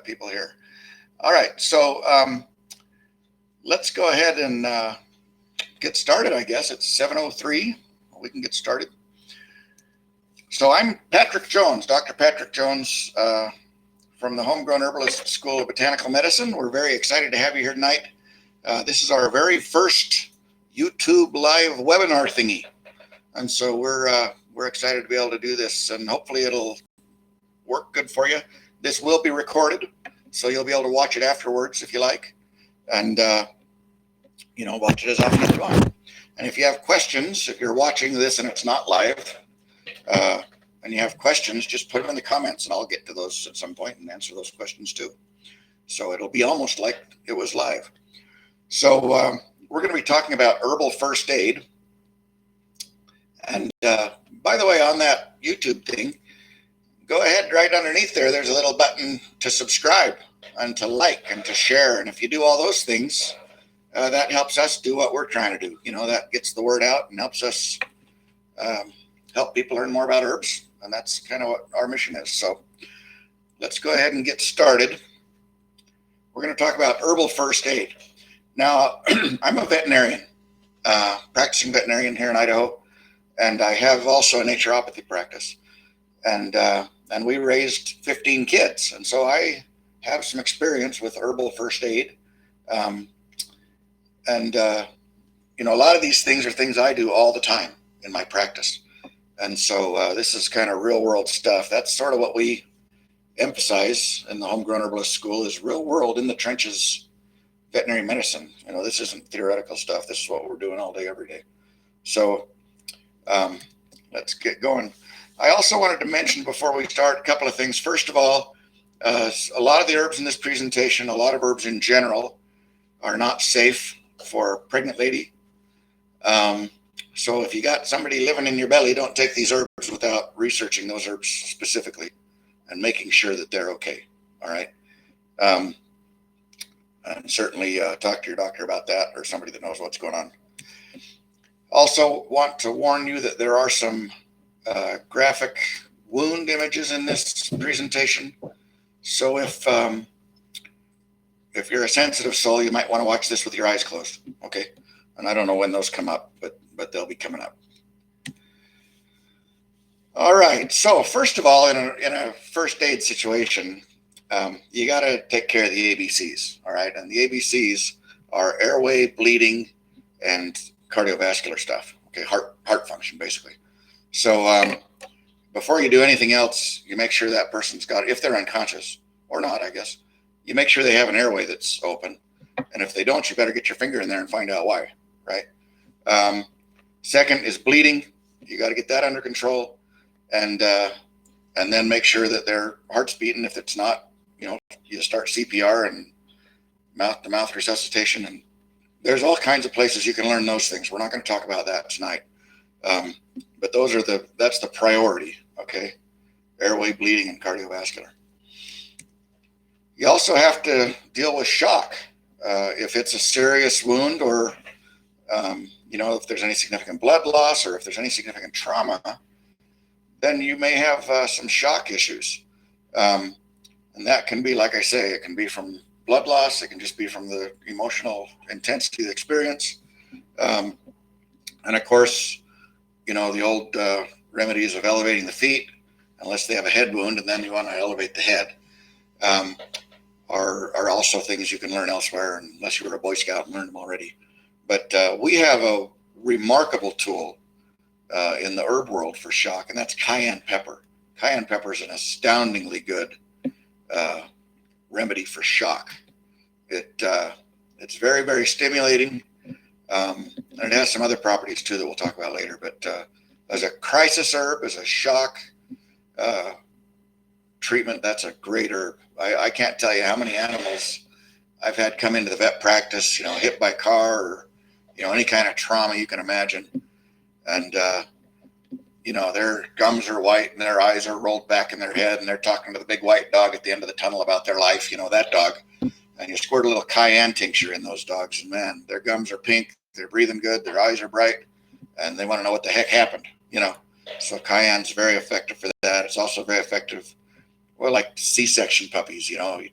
people here. All right, so let's go ahead and get started, I guess. It's 7:03. We can get started. So I'm Patrick Jones, Dr. Patrick Jones from the Homegrown Herbalist School of Botanical Medicine. We're very excited to have you here tonight. This is our very first YouTube live webinar thingy. And so we're excited to be able to do this, and hopefully it'll work good for you. This will be recorded, so you'll be able to watch it afterwards if you like, and watch it as often as you want. And if you have questions, if you're watching this and it's not live, and you have questions, just put them in the comments, and I'll get to those at some point and answer those questions too. So it'll be almost like it was live. So we're going to be talking about herbal first aid. And by the way, on that YouTube thing, go ahead right underneath there. There's a little button to subscribe and to like and to share. And if you do all those things, that helps us do what we're trying to do. That gets the word out and helps us help people learn more about herbs. And that's kind of what our mission is. So let's go ahead and get started. We're going to talk about herbal first aid. Now, I'm a veterinarian, practicing veterinarian here in Idaho. And I have also a naturopathy practice, and we raised 15 kids, and so I have some experience with herbal first aid, a lot of these things are things I do all the time in my practice, and so this is kind of real world stuff. That's sort of what we emphasize in the Homegrown Herbalist School, is real world in the trenches veterinary medicine. This isn't theoretical stuff. This is what we're doing all day, every day. So let's get going. I also wanted to mention before we start a couple of things. First of all, a lot of the herbs in this presentation, a lot of herbs in general, are not safe for a pregnant lady. So if you got somebody living in your belly, don't take these herbs without researching those herbs specifically and making sure that they're okay. All right. And certainly talk to your doctor about that, or somebody that knows what's going on. Also want to warn you that there are some graphic wound images in this presentation. So if you're a sensitive soul, you might want to watch this with your eyes closed. Okay. And I don't know when those come up, but they'll be coming up. All right. So first of all, in a first aid situation, you got to take care of the ABCs. All right. And the ABCs are airway, bleeding, and cardiovascular stuff. Okay, heart function, basically. So before you do anything else, you make sure that person's got, if they're unconscious or not, I guess, you make sure they have an airway that's open. And if they don't, you better get your finger in there and find out why, right? Second is bleeding. You got to get that under control, and then make sure that their heart's beating. If it's not, you start CPR and mouth-to-mouth resuscitation, and there's all kinds of places you can learn those things. We're not going to talk about that tonight. But that's the priority, okay? Airway, bleeding, and cardiovascular. You also have to deal with shock. If it's a serious wound, or, if there's any significant blood loss, or if there's any significant trauma, then you may have some shock issues. And that can be, like I say, it can be from blood loss. It can just be from the emotional intensity of the experience. And of course, the old remedies of elevating the feet, unless they have a head wound, and then you want to elevate the head, are also things you can learn elsewhere, unless you were a Boy Scout and learned them already. But we have a remarkable tool in the herb world for shock, and that's cayenne pepper. Cayenne pepper is an astoundingly good remedy for shock. It's very, very stimulating, and it has some other properties too that we'll talk about later. But as a crisis herb, as a shock treatment, that's a great herb. I can't tell you how many animals I've had come into the vet practice, hit by a car, or any kind of trauma you can imagine, and their gums are white and their eyes are rolled back in their head, and they're talking to the big white dog at the end of the tunnel about their life, that dog. And you squirt a little cayenne tincture in those dogs, and man, their gums are pink, they're breathing good, their eyes are bright, and they want to know what the heck happened, So cayenne's very effective for that. It's also very effective well, like C-section puppies, you know, you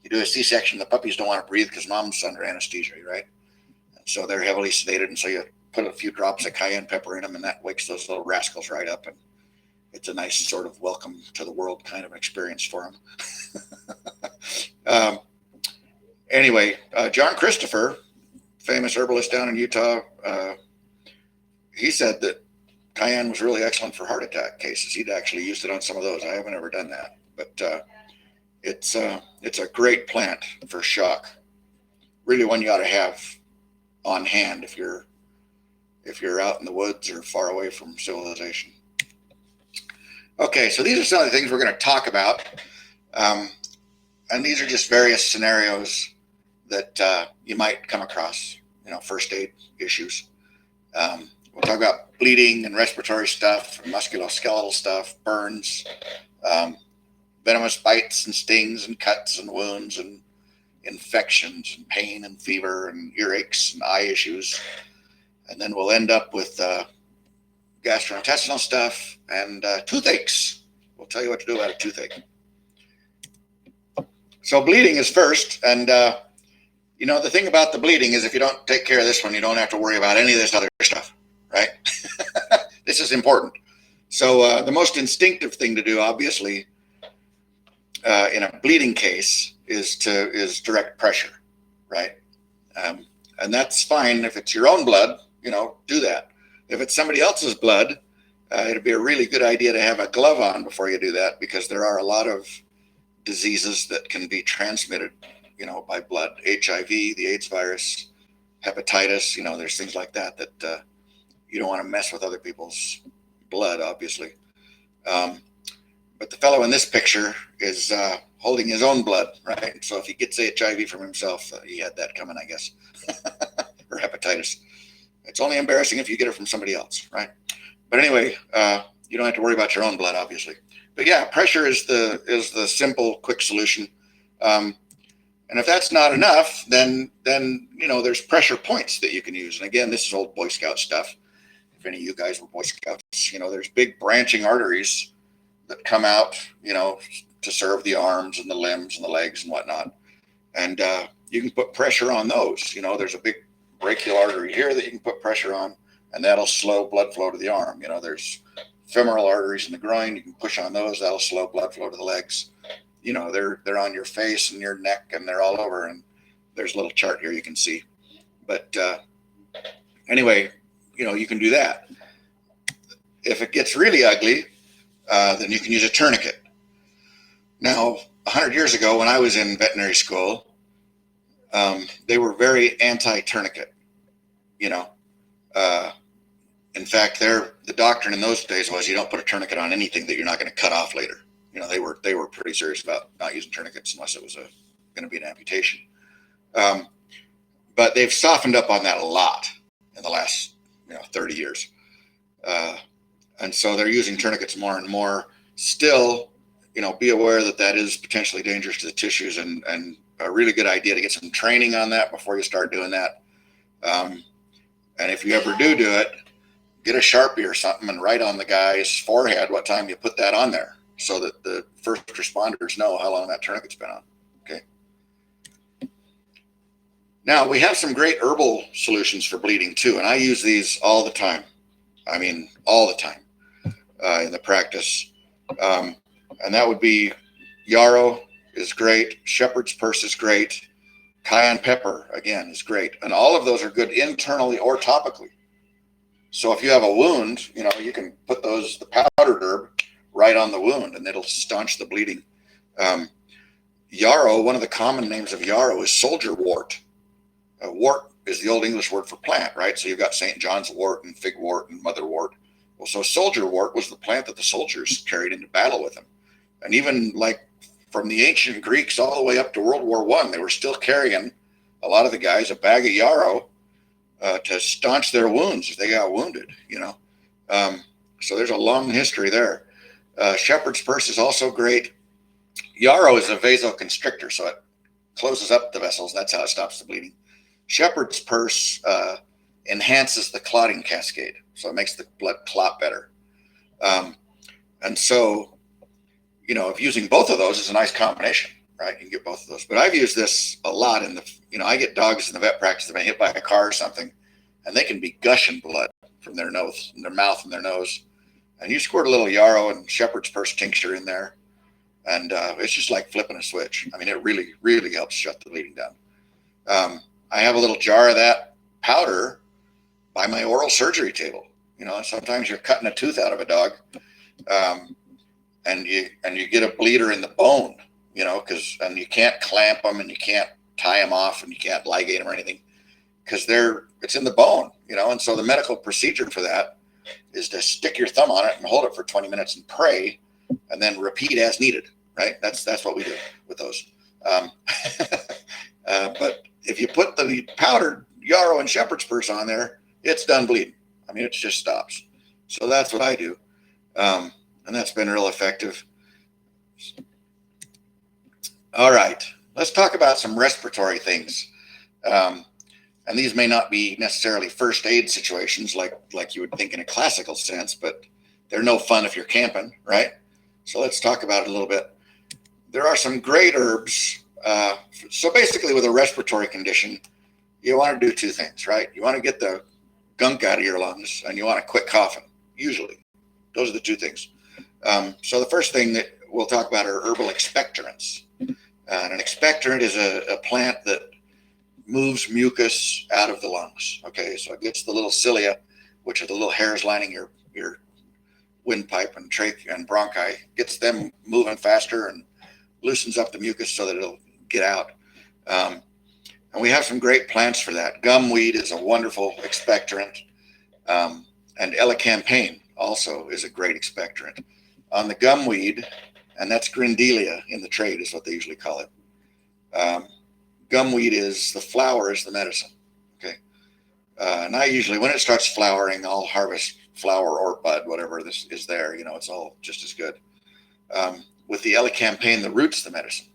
do a C-section, the puppies don't want to breathe because mom's under anesthesia, right? And so they're heavily sedated. And so you put a few drops of cayenne pepper in them, and that wakes those little rascals right up. And it's a nice sort of welcome to the world kind of experience for them. Anyway, John Christopher, famous herbalist down in Utah, he said that cayenne was really excellent for heart attack cases. He'd actually used it on some of those. I haven't ever done that, but it's a great plant for shock. Really one you ought to have on hand if you're out in the woods or far away from civilization. Okay, so these are some of the things we're going to talk about, and these are just various scenarios that you might come across, you know, first aid issues. We'll talk about bleeding and respiratory stuff, and musculoskeletal stuff, burns, venomous bites and stings and cuts and wounds and infections and pain and fever and earaches and eye issues. And then we'll end up with gastrointestinal stuff and toothaches. We'll tell you what to do about a toothache. So bleeding is first. And, you know, the thing about the bleeding is if you don't take care of this one, you don't have to worry about any of this other stuff, right? This is important. So the most instinctive thing to do, obviously, in a bleeding case is direct pressure, right? And that's fine if it's your own blood, you know, do that. If it's somebody else's blood, it'd be a really good idea to have a glove on before you do that, because there are a lot of diseases that can be transmitted, you know, by blood. HIV, the AIDS virus, hepatitis, you know, there's things like that you don't want to mess with other people's blood, obviously. But the fellow in this picture is holding his own blood, right? So if he gets HIV from himself, he had that coming, I guess, or hepatitis. It's only embarrassing if you get it from somebody else, right? But anyway, you don't have to worry about your own blood, obviously. But yeah, pressure is the simple, quick solution. And if that's not enough, then you know, there's pressure points that you can use. And again, this is old Boy Scout stuff. If any of you guys were Boy Scouts, you know, there's big branching arteries that come out, you know, to serve the arms and the limbs and the legs and whatnot. And you can put pressure on those. You know, there's a big brachial artery here that you can put pressure on, and that'll slow blood flow to the arm. You know, there's femoral arteries in the groin. You can push on those. That'll slow blood flow to the legs. You know, they're on your face and your neck, and they're all over. And there's a little chart here you can see. But anyway, you know, you can do that. If it gets really ugly, then you can use a tourniquet. Now, 100 years ago, when I was in veterinary school, they were very anti-tourniquet. You know, in fact, the doctrine in those days was you don't put a tourniquet on anything that you're not going to cut off later. You know, they were pretty serious about not using tourniquets unless it was going to be an amputation. But they've softened up on that a lot in the last 30 years. And so they're using tourniquets more and more. Still, you know, be aware that is potentially dangerous to the tissues, and a really good idea to get some training on that before you start doing that. And if you ever do it, get a Sharpie or something and write on the guy's forehead what time you put that on there, so that the first responders know how long that tourniquet's been on. Okay. Now, we have some great herbal solutions for bleeding too, and I use these all the time. I mean, all the time in the practice. And that would be yarrow is great. Shepherd's purse is great. Cayenne pepper, again, is great. And all of those are good internally or topically. So if you have a wound, you know, you can put the powdered herb right on the wound, and it'll staunch the bleeding. Yarrow, one of the common names of yarrow is soldier wort. Wort is the Old English word for plant, right? So you've got St. John's wort and figwort and motherwort. Well, so soldier wort was the plant that the soldiers carried into battle with them. And even like from the ancient Greeks all the way up to World War I, they were still carrying, a lot of the guys, a bag of yarrow to staunch their wounds if they got wounded, you know. So there's a long history there. Shepherd's purse is also great. Yarrow is a vasoconstrictor, so it closes up the vessels. That's how it stops the bleeding. Shepherd's purse enhances the clotting cascade, so it makes the blood clot better. And so, if using both of those is a nice combination, right? You can get both of those. But I've used this a lot I get dogs in the vet practice that have been hit by a car or something, and they can be gushing blood from their nose, and their mouth and their nose. And you squirt a little yarrow and shepherd's purse tincture in there, and it's just like flipping a switch. I mean, it really, really helps shut the bleeding down. I have a little jar of that powder by my oral surgery table. Sometimes you're cutting a tooth out of a dog, and you get a bleeder in the bone, and you can't clamp them and you can't tie them off and you can't ligate them or anything because it's in the bone, and so the medical procedure for that is to stick your thumb on it and hold it for 20 minutes and pray and then repeat as needed, right? That's what we do with those. But if you put the powdered yarrow and shepherd's purse on there, it's done bleeding. I mean, it just stops. So that's what I do. And that's been real effective. All right, let's talk about some respiratory things. And these may not be necessarily first aid situations like you would think in a classical sense, but they're no fun if you're camping, right? So let's talk about it a little bit. There are some great herbs. So basically with a respiratory condition, you want to do two things, right? You want to get the gunk out of your lungs and you want to quit coughing, usually. Those are the two things. So the first thing that we'll talk about are herbal expectorants. And an expectorant is a plant that moves mucus out of the lungs. Okay, so it gets the little cilia, which are the little hairs lining your windpipe and trach and bronchi, gets them moving faster and loosens up the mucus so that it'll get out. And we have some great plants for that. Gumweed is a wonderful expectorant. And elecampane also is a great expectorant. On the gumweed, and that's Grindelia in the trade is what they usually call it. Gumweed is the flower is the medicine. Okay. And I usually, when it starts flowering, I'll harvest flower or bud, whatever this is there. It's all just as good. With the elecampane, the root's the medicine.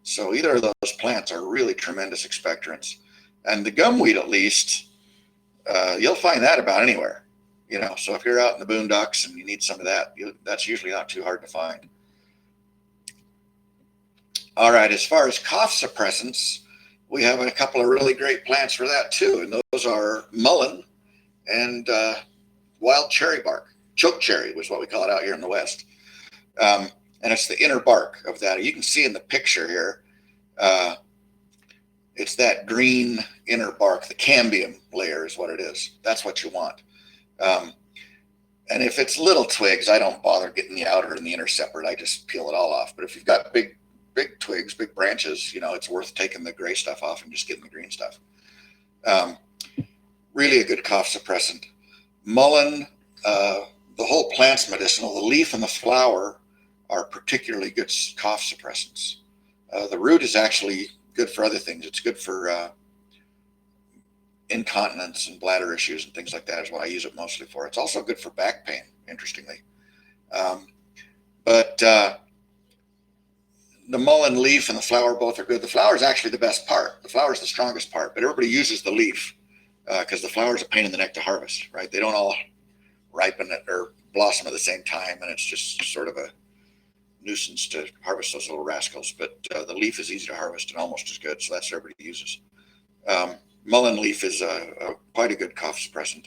So either of those plants are really tremendous expectorants. And the gumweed, at least, you'll find that about anywhere. So if you're out in the boondocks and you need some of that, that's usually not too hard to find. All right, as far as cough suppressants, we have a couple of really great plants for that too. And those are mullein and wild cherry bark. Choke cherry was what we call it out here in the West. And it's the inner bark of that. You can see in the picture here, it's that green inner bark, the cambium layer is what it is. That's what you want. And if it's little twigs, I don't bother getting the outer and the inner separate. I just peel it all off. But if you've got big twigs, big branches, it's worth taking the gray stuff off and just getting the green stuff. Really a good cough suppressant. Mullein, the whole plant's medicinal. The leaf and the flower are particularly good cough suppressants. The root is actually good for other things. It's good for incontinence and bladder issues and things like that is what I use it mostly for. It's also good for back pain, interestingly. But the mullein leaf and the flower both are good. The flower is actually the best part. The flower is the strongest part, but everybody uses the leaf because the flower is a pain in the neck to harvest, right? They don't all ripen or blossom at the same time, and it's just sort of a nuisance to harvest those little rascals. But the leaf is easy to harvest and almost as good, so that's what everybody uses. Mullein leaf is quite a good cough suppressant.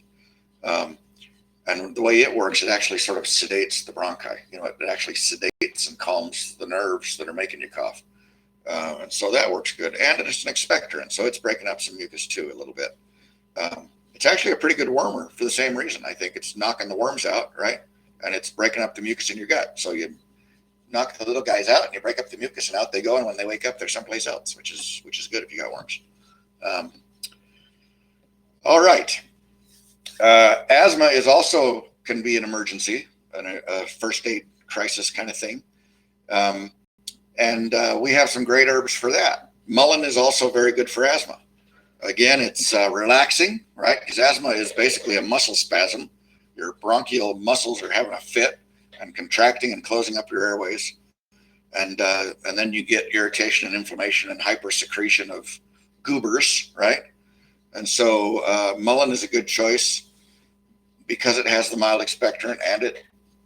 And the way it works, it actually sort of sedates the bronchi. It actually sedates and calms the nerves that are making you cough. And so that works good. And it's an expectorant, so it's breaking up some mucus too a little bit. It's actually a pretty good wormer for the same reason. I think it's knocking the worms out, right? And it's breaking up the mucus in your gut. So you knock the little guys out and you break up the mucus and out they go. And when they wake up, they're someplace else, which is good if you got worms. All right. Asthma is also can be an emergency, a first aid crisis kind of thing. And we have some great herbs for that. Mullein is also very good for asthma. Again, it's relaxing, right? Because asthma is basically a muscle spasm. Your bronchial muscles are having a fit and contracting and closing up your airways. And then you get irritation and inflammation and hypersecretion of goobers, right? And so mullein is a good choice because it has the mild expectorant and it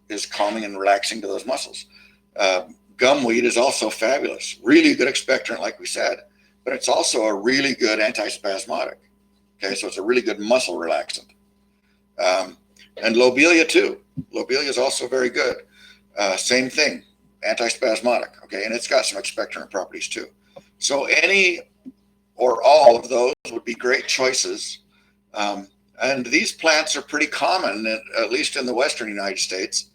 is calming and relaxing to those muscles. Gumweed is also fabulous, really good expectorant, like we said, but it's also a really good antispasmodic. Okay, so it's a really good muscle relaxant. And lobelia too. Lobelia is also very good. Same thing, antispasmodic. Okay, and it's got some expectorant properties too. So any or all of those would be great choices. And these plants are pretty common, at least in the western United States.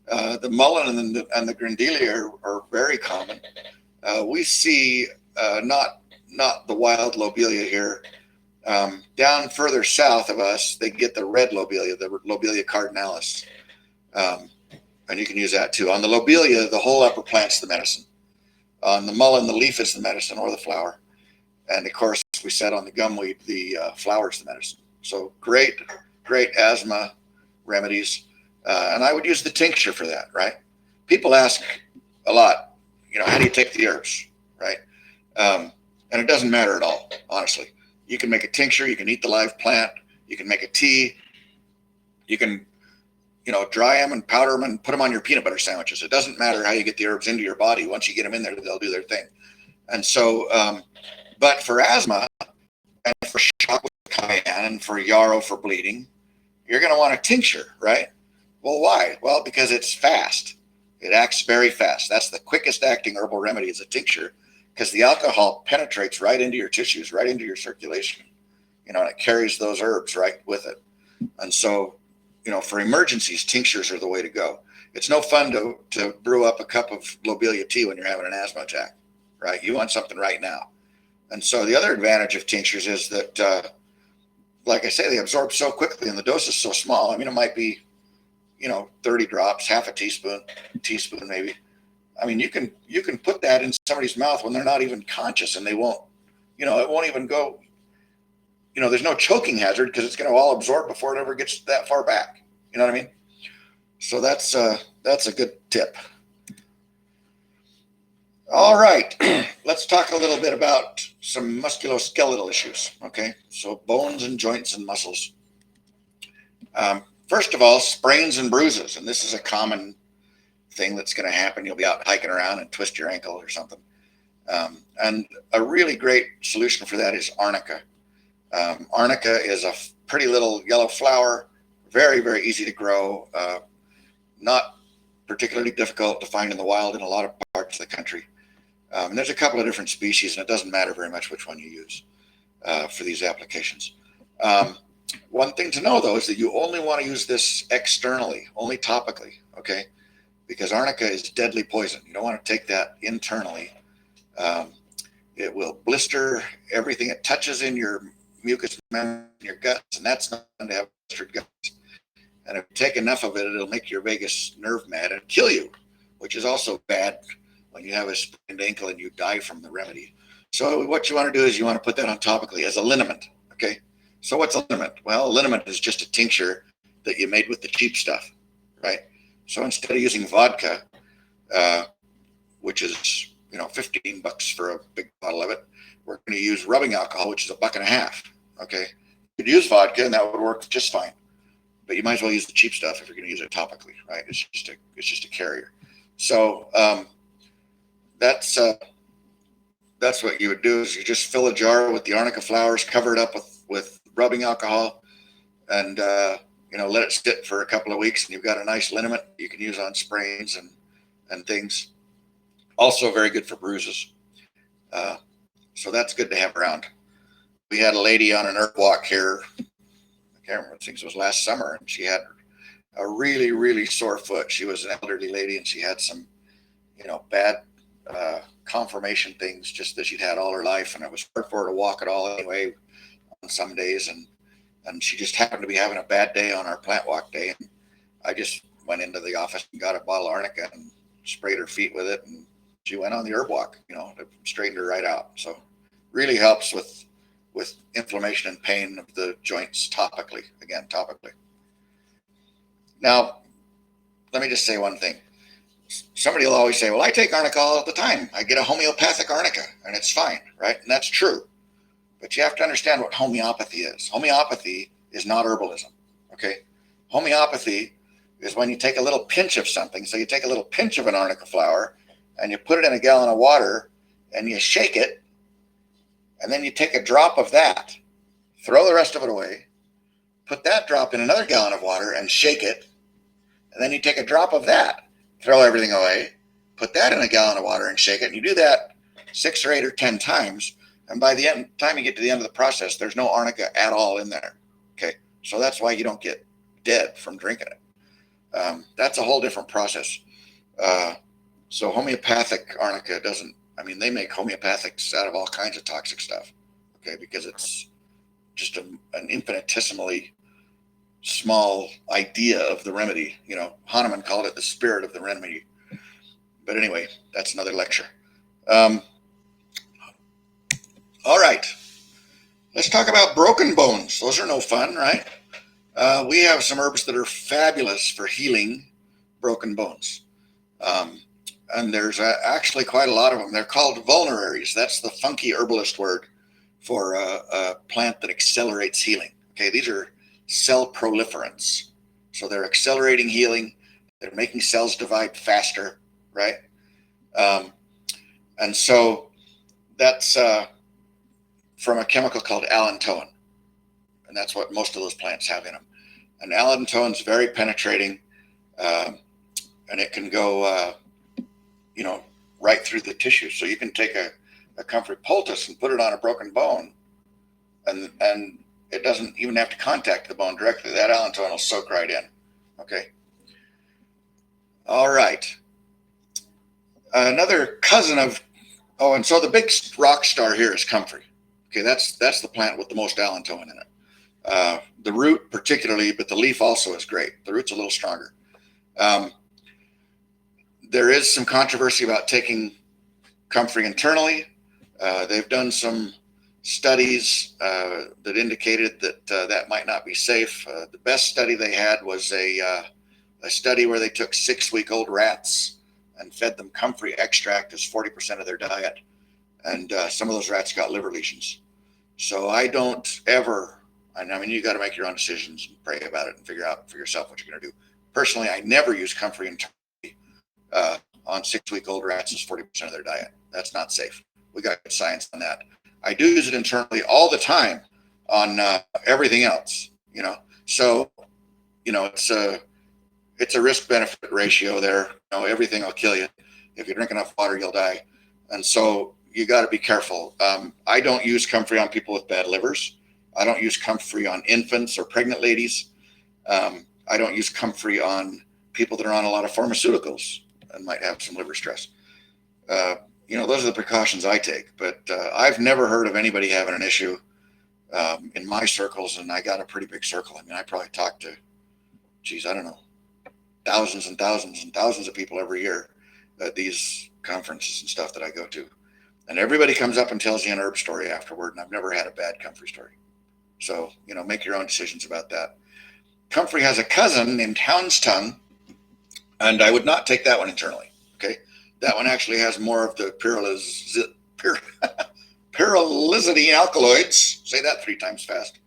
The mullein and the grindelia are very common. We see not the wild lobelia here. Down further south of us, they get the red lobelia, the lobelia cardinalis. And you can use that too. On the lobelia, the whole upper plant's the medicine. On the mullein, the leaf is the medicine, or the flower. And of course, we said on the gumweed, the flower is the medicine. So great asthma remedies. And I would use the tincture for that, right? People ask a lot, how do you take the herbs, right? And it doesn't matter at all, honestly. You can make a tincture, you can eat the live plant, you can make a tea, you can, dry them and powder them and put them on your peanut butter sandwiches. It doesn't matter how you get the herbs into your body. Once you get them in there, they'll do their thing. And so, but for asthma and for shock with cayenne and for yarrow for bleeding, you're going to want a tincture, right? Well, why? Well, because it's fast. It acts very fast. That's the quickest acting herbal remedy is a tincture, because the alcohol penetrates right into your tissues, right into your circulation, and it carries those herbs right with it. And so, for emergencies, tinctures are the way to go. It's no fun to brew up a cup of lobelia tea when you're having an asthma attack, right? You want something right now. And so the other advantage of tinctures is that, like I say, they absorb so quickly and the dose is so small. I mean, it might be, 30 drops, half a teaspoon maybe. I mean, you can put that in somebody's mouth when they're not even conscious, and they won't, it won't even go, there's no choking hazard because it's going to all absorb before it ever gets that far back. You know what I mean? So that's a good tip. All right, let's talk a little bit about some musculoskeletal issues. Okay, so bones and joints and muscles. First of all, sprains and bruises, and this is a common thing that's going to happen. You'll be out hiking around and twist your ankle or something. And a really great solution for that is arnica. Arnica is a pretty little yellow flower, very, very easy to grow, not particularly difficult to find in the wild in a lot of parts of the country. And there's a couple of different species, and it doesn't matter very much which one you use for these applications. One thing to know, though, is that you only want to use this externally, only topically, okay? Because arnica is deadly poison. You don't want to take that internally. It will blister everything it touches in your mucous membrane, in your guts, and that's not going to have blistered guts. And if you take enough of it, it'll make your vagus nerve mad and kill you, which is also bad when you have a sprained ankle and you die from the remedy. So what you want to do is you want to put that on topically as a liniment, okay? So what's a liniment? Well, a liniment is just a tincture that you made with the cheap stuff, right? So instead of using vodka, which is, $15 for a big bottle of it, we're going to use rubbing alcohol, which is $1.50, okay? You could use vodka and that would work just fine. But you might as well use the cheap stuff if you're going to use it topically, right? It's just a carrier. So that's what you would do is you just fill a jar with the arnica flowers, cover it up with rubbing alcohol, and let it sit for a couple of weeks, and you've got a nice liniment you can use on sprains and things. Also very good for bruises. So that's good to have around. We had a lady on an herb walk here. I can't remember, I think it was last summer, and she had a really, really sore foot. She was an elderly lady, and she had some, bad conformation things just that she'd had all her life, and it was hard for her to walk at all anyway on some days, and she just happened to be having a bad day on our plant walk day, and I just went into the office and got a bottle of arnica and sprayed her feet with it, and she went on the herb walk. It straightened her right out. So really helps with inflammation and pain of the joints topically. Now, let me just say one thing. Somebody will always say, well, I take arnica all the time. I get a homeopathic arnica and it's fine, right? And that's true. But you have to understand what homeopathy is. Homeopathy is not herbalism, okay? Homeopathy is when you take a little pinch of something. So you take a little pinch of an arnica flower and you put it in a gallon of water and you shake it, and then you take a drop of that, throw the rest of it away, put that drop in another gallon of water and shake it, and then you take a drop of that, throw everything away, put that in a gallon of water and shake it, and you do that 6 or 8 or 10 times, and by the time you get to the end of the process, there's no arnica at all in there. Okay, so that's why you don't get dead from drinking it. That's a whole different process. So homeopathic arnica doesn't, I mean, they make homeopathics out of all kinds of toxic stuff, okay, because it's just an infinitesimally small idea of the remedy. You know, Hahnemann called it the spirit of the remedy. But anyway, that's another lecture. All right, let's talk about broken bones. Those are no fun, right? We have some herbs that are fabulous for healing broken bones. And there's actually quite a lot of them. They're called vulneraries. That's the funky herbalist word for a plant that accelerates healing. Okay, these are cell proliferants. So they're accelerating healing. They're making cells divide faster, right? And so that's from a chemical called allantoin. And that's what most of those plants have in them. And allantoin is very penetrating, and it can go, right through the tissue. So you can take a comfrey poultice and put it on a broken bone, and it doesn't even have to contact the bone directly. That allantoin will soak right in. Okay. All right. Another cousin of, and so the big rock star here is comfrey. Okay, that's the plant with the most allantoin in it. The root particularly, but the leaf also is great. The root's a little stronger. There is some controversy about taking comfrey internally. They've done some studies that indicated that that might not be safe. The best study they had was a study where they took 6-week-old rats and fed them comfrey extract as 40% of their diet. And some of those rats got liver lesions. So I don't ever, I mean, you got to make your own decisions and pray about it and figure out for yourself what you're going to do. Personally, I never use comfrey internally on 6-week-old rats as 40% of their diet. That's not safe. We got science on that. I do use it internally all the time on everything else, So, it's a risk-benefit ratio there. Everything will kill you. If you drink enough water, you'll die. And so you got to be careful. I don't use comfrey on people with bad livers. I don't use comfrey on infants or pregnant ladies. I don't use comfrey on people that are on a lot of pharmaceuticals and might have some liver stress. Those are the precautions I take. But I've never heard of anybody having an issue in my circles, and I got a pretty big circle. I mean, I probably talk to, I don't know, thousands and thousands and thousands of people every year at these conferences and stuff that I go to. And everybody comes up and tells you an herb story afterward, and I've never had a bad comfrey story. So, make your own decisions about that. Comfrey has a cousin named hound's tongue, and I would not take that one internally. Okay, that one actually has more of the pyrrolizidine alkaloids. Say that 3 times fast.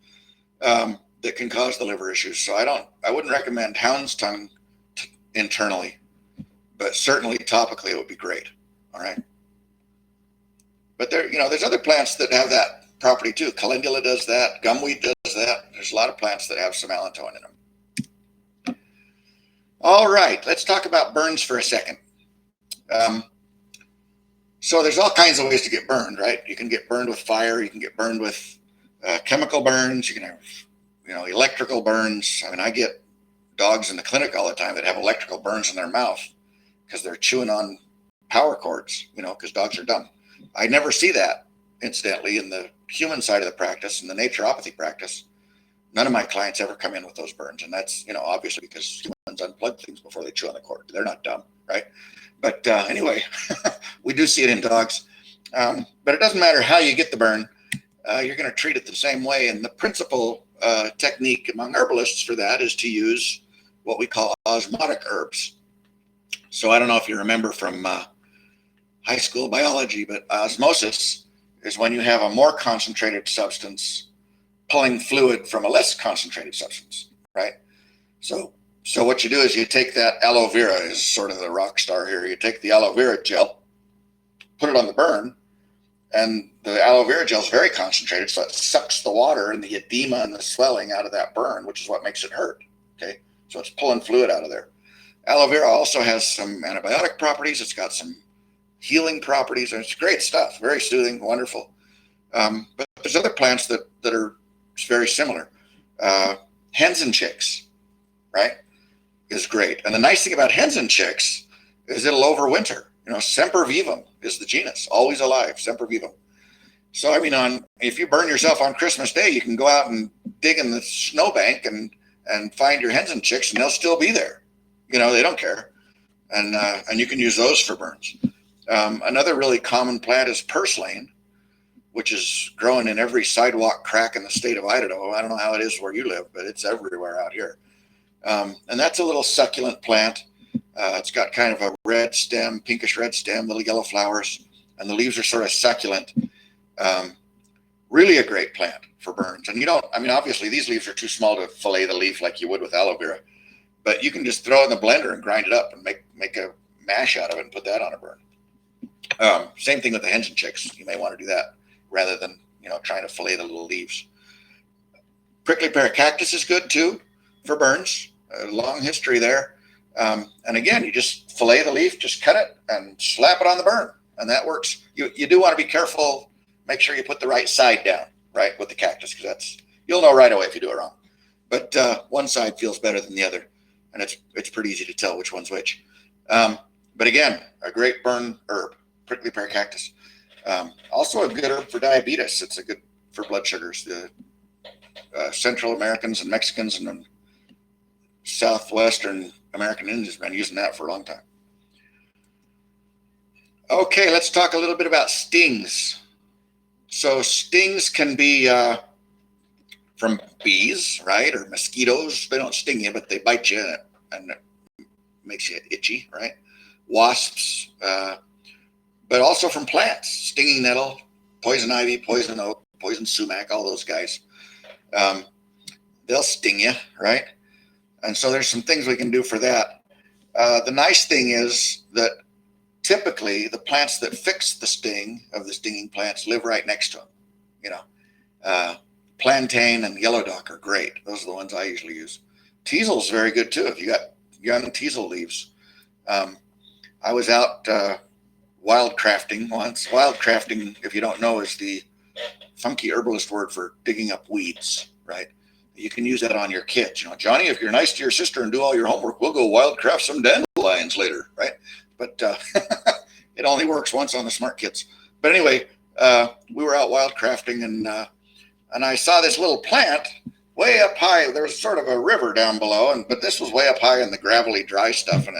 That can cause the liver issues. So I wouldn't recommend hound's tongue internally, but certainly topically it would be great. All right. But there's other plants that have that property too. Calendula does that. Gumweed does that. There's a lot of plants that have some allantoin in them. All right, let's talk about burns for a second. So there's all kinds of ways to get burned, right? You can get burned with fire. You can get burned with chemical burns. You can have, electrical burns. I mean, I get dogs in the clinic all the time that have electrical burns in their mouth because they're chewing on power cords, because dogs are dumb. I never see that, incidentally, in the human side of the practice, in the naturopathy practice. None of my clients ever come in with those burns. And that's, obviously because humans unplug things before they chew on the cord. They're not dumb, right? But anyway, we do see it in dogs. But it doesn't matter how you get the burn. You're going to treat it the same way. And the principal technique among herbalists for that is to use what we call osmotic herbs. So I don't know if you remember from high school biology, but osmosis is when you have a more concentrated substance pulling fluid from a less concentrated substance, right? So So what you do is you take that aloe vera is sort of the rock star here. You take the aloe vera gel, put it on the burn, and the aloe vera gel is very concentrated, so it sucks the water and the edema and the swelling out of that burn, which is what makes it hurt. Okay, so it's pulling fluid out of there. Aloe vera also has some antibiotic properties. It's got some healing properties, and it's great stuff. Very soothing, wonderful. But there's other plants that are very similar. Hens and chicks, right, is great. And the nice thing about hens and chicks is it'll overwinter. You know, semper vivum is the genus, always alive, semper vivum. So, I mean, if you burn yourself on Christmas Day, you can go out and dig in the snowbank and find your hens and chicks, and they'll still be there. You know, they don't care. And you can use those for burns. Another really common plant is purslane, which is growing in every sidewalk crack in the state of Idaho. I don't know how it is where you live, but it's everywhere out here. And that's a little succulent plant. It's got kind of a red stem, pinkish red stem, little yellow flowers, and the leaves are sort of succulent. Really a great plant for burns. And you don't, I mean, obviously these leaves are too small to fillet the leaf like you would with aloe vera, but you can just throw it in the blender and grind it up and make a mash out of it and put that on a burn. Same thing with the hens and chicks. You may want to do that rather than, you know, trying to fillet the little leaves. Prickly pear cactus is good too for burns. A long history there. And again, you just fillet the leaf, just cut it and slap it on the burn, and that works. You do want to be careful. Make sure you put the right side down, right, with the cactus, because you'll know right away if you do it wrong. But one side feels better than the other, and it's pretty easy to tell which one's which. But again, a great burn herb, prickly pear cactus. Also a good herb for diabetes. It's a good for blood sugars. The Central Americans and Mexicans and Southwestern American Indians have been using that for a long time. Okay, let's talk a little bit about stings. So stings can be from bees, right, or mosquitoes. They don't sting you, but they bite you and it makes you itchy, right? Wasps, but also from plants, stinging nettle, poison ivy, poison oak, poison sumac, all those guys. They'll sting you, right? And so there's some things we can do for that. The nice thing is that typically the plants that fix the sting of the stinging plants live right next to them. You know, plantain and yellow dock are great. Those are the ones I usually use. Teasel is very good too if you got young teasel leaves. I was out wild crafting once. Wild crafting, if you don't know, is the funky herbalist word for digging up weeds, right? You can use that on your kids. You know, Johnny, if you're nice to your sister and do all your homework, we'll go wild craft some dandelions later, right? But it only works once on the smart kids. But anyway, we were out wild crafting, and I saw this little plant way up high. There was sort of a river down below, but this was way up high in the gravelly, dry stuff, and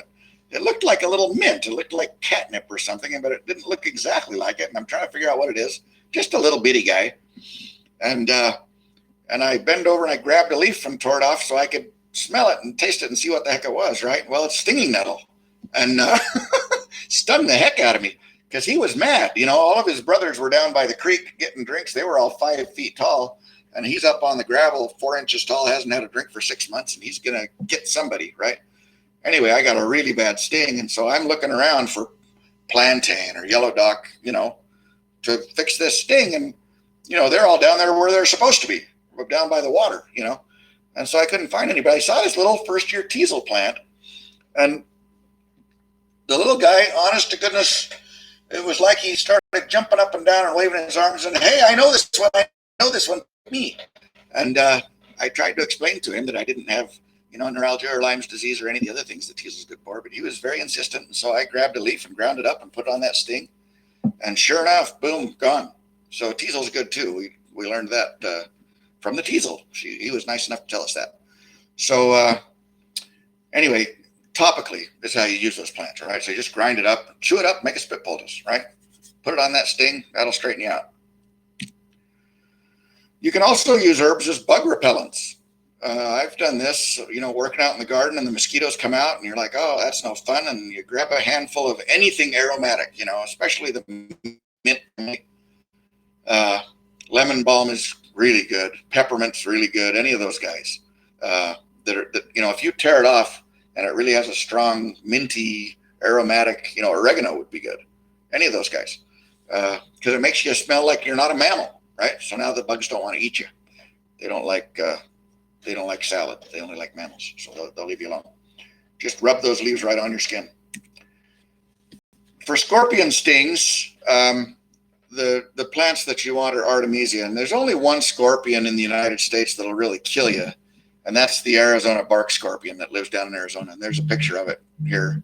it looked like a little mint. It looked like catnip or something, but it didn't look exactly like it. And I'm trying to figure out what it is. Just a little bitty guy, and I bend over and I grabbed a leaf and tore it off so I could smell it and taste it and see what the heck it was, right? Well, it's stinging nettle. And stunned the heck out of me because he was mad. You know, all of his brothers were down by the creek getting drinks. They were all 5 feet tall, and he's up on the gravel, 4 inches tall, hasn't had a drink for 6 months, and he's going to get somebody, right? Anyway, I got a really bad sting, and so I'm looking around for plantain or yellow dock, you know, to fix this sting. And, you know, they're all down there where they're supposed to be, down by the water, you know. And so I couldn't find anybody. I saw this little first-year teasel plant, and the little guy, honest to goodness, it was like he started jumping up and down and waving his arms and, hey, I know this one. I know this one. Me. And I tried to explain to him that I didn't have, you know, neuralgia or Lyme's disease or any of the other things that teasel's good for, but he was very insistent. And so I grabbed a leaf and ground it up and put it on that sting. And sure enough, boom, gone. So teasel's good too. We learned that from the teasel. He was nice enough to tell us that. So anyway, topically is how you use those plants, all right? So you just grind it up, chew it up, make a spit poultice, right? Put it on that sting, that'll straighten you out. You can also use herbs as bug repellents. I've done this, you know, working out in the garden and the mosquitoes come out and you're like, oh, that's no fun. And you grab a handful of anything aromatic, you know, especially the mint. Lemon balm is really good. Peppermint's really good. Any of those guys. if you tear it off and it really has a strong minty aromatic, oregano would be good. Any of those guys, because it makes you smell like you're not a mammal, right? So now the bugs don't want to eat you. They don't like salad. They only like mammals, so they'll leave you alone. Just rub those leaves right on your skin. For scorpion stings, the plants that you want are Artemisia, and there's only one scorpion in the United States that'll really kill you, and that's the Arizona bark scorpion that lives down in Arizona. And there's a picture of it here.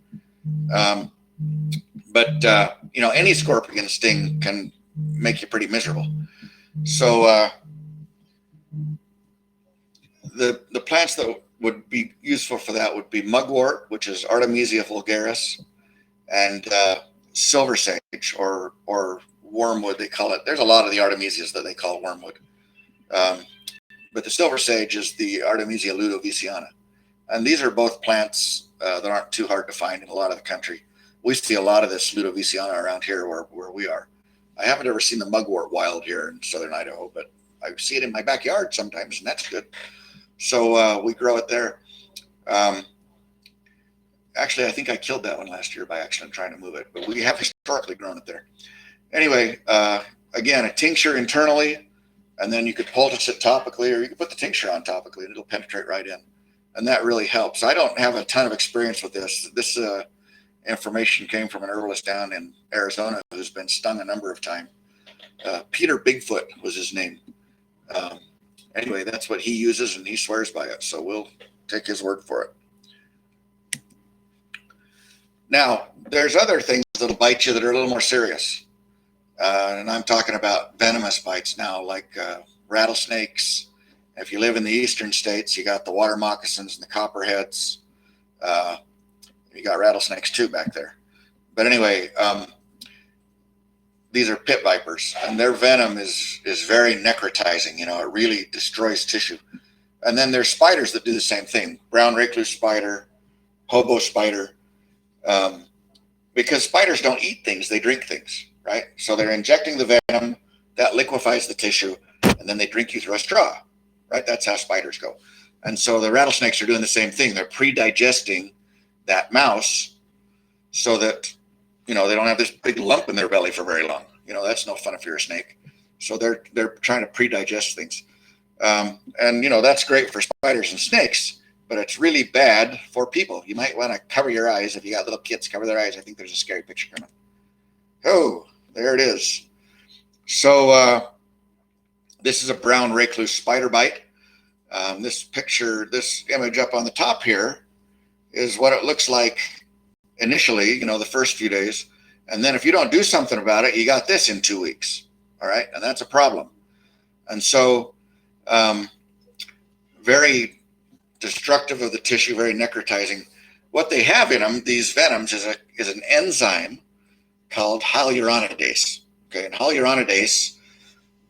But any scorpion sting can make you pretty miserable. So the plants that would be useful for that would be mugwort, which is Artemisia vulgaris, and silver sage or wormwood, they call it. There's a lot of the Artemisias that they call wormwood. But the silver sage is the Artemisia ludoviciana. And these are both plants that aren't too hard to find in a lot of the country. We see a lot of this ludoviciana around here where we are. I haven't ever seen the mugwort wild here in southern Idaho, but I see it in my backyard sometimes, and that's good. So we grow it there. Actually, I think I killed that one last year by accident trying to move it, but we have historically grown it there. Anyway, again, a tincture internally, and then you could poultice it topically, or you could put the tincture on topically, and it'll penetrate right in. And that really helps. I don't have a ton of experience with this. This information came from an herbalist down in Arizona who's been stung a number of times. Peter Bigfoot was his name. Anyway, that's what he uses, and he swears by it. So we'll take his word for it. Now, there's other things that'll bite you that are a little more serious. And I'm talking about venomous bites now, like rattlesnakes. If you live in the eastern states, you got the water moccasins and the copperheads. You got rattlesnakes too back there. But anyway, these are pit vipers, and their venom is very necrotizing. It really destroys tissue. And then there's spiders that do the same thing. Brown recluse spider, hobo spider. Because spiders don't eat things, they drink things, right? So they're injecting the venom, that liquefies the tissue, and then they drink you through a straw, right? That's how spiders go. And so the rattlesnakes are doing the same thing. They're pre-digesting that mouse so that, they don't have this big lump in their belly for very long. That's no fun if you're a snake. So they're trying to pre-digest things. And, that's great for spiders and snakes, but it's really bad for people. You might want to cover your eyes. If you got little kids, cover their eyes. I think there's a scary picture coming. Oh, there it is. So this is a brown recluse spider bite. This image up on the top here is what it looks like initially, the first few days. And then if you don't do something about it, you got this in 2 weeks. All right. And that's a problem. And so very destructive of the tissue, very necrotizing. What they have in them, these venoms, is an enzyme called hyaluronidase. Okay. And hyaluronidase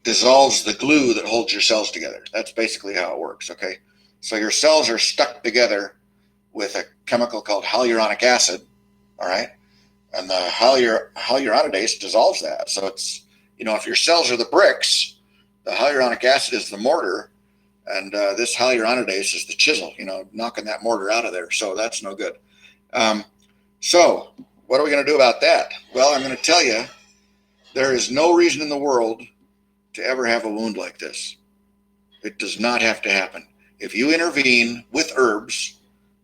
dissolves the glue that holds your cells together. That's basically how it works. Okay. So your cells are stuck together with a chemical called hyaluronic acid. All right. And the hyaluronidase dissolves that. So it's, if your cells are the bricks, the hyaluronic acid is the mortar, and this hyaluronidase is the chisel, knocking that mortar out of there. So that's no good. So what are we going to do about that? Well, I'm going to tell you, there is no reason in the world to ever have a wound like this. It does not have to happen. If you intervene with herbs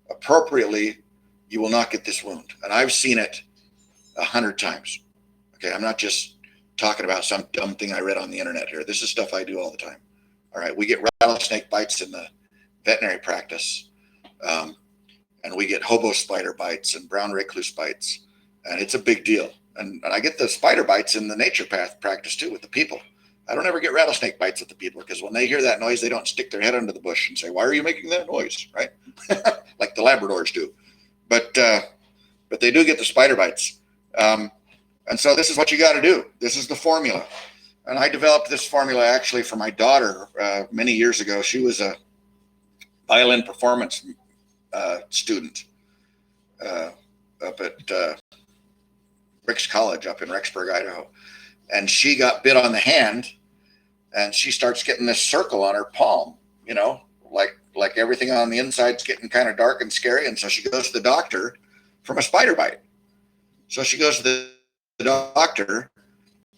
appropriately, you will not get this wound. And I've seen it 100 times. Okay, I'm not just talking about some dumb thing I read on the internet here. This is stuff I do all the time. All right, we get rattlesnake bites in the veterinary practice, and we get hobo spider bites and brown recluse bites, and it's a big deal. And I get the spider bites in the naturopath practice too with the people. I don't ever get rattlesnake bites with the people, because when they hear that noise, they don't stick their head under the bush and say, "Why are you making that noise?" Right? Like the Labradors do. But they do get the spider bites. And so this is what you got to do. This is the formula. And I developed this formula actually for my daughter many years ago. She was a violin performance student up at Rick's College up in Rexburg, Idaho. And she got bit on the hand, and she starts getting this circle on her palm, like everything on the inside's getting kind of dark and scary. And so she goes to the doctor from a spider bite. So she goes to the doctor,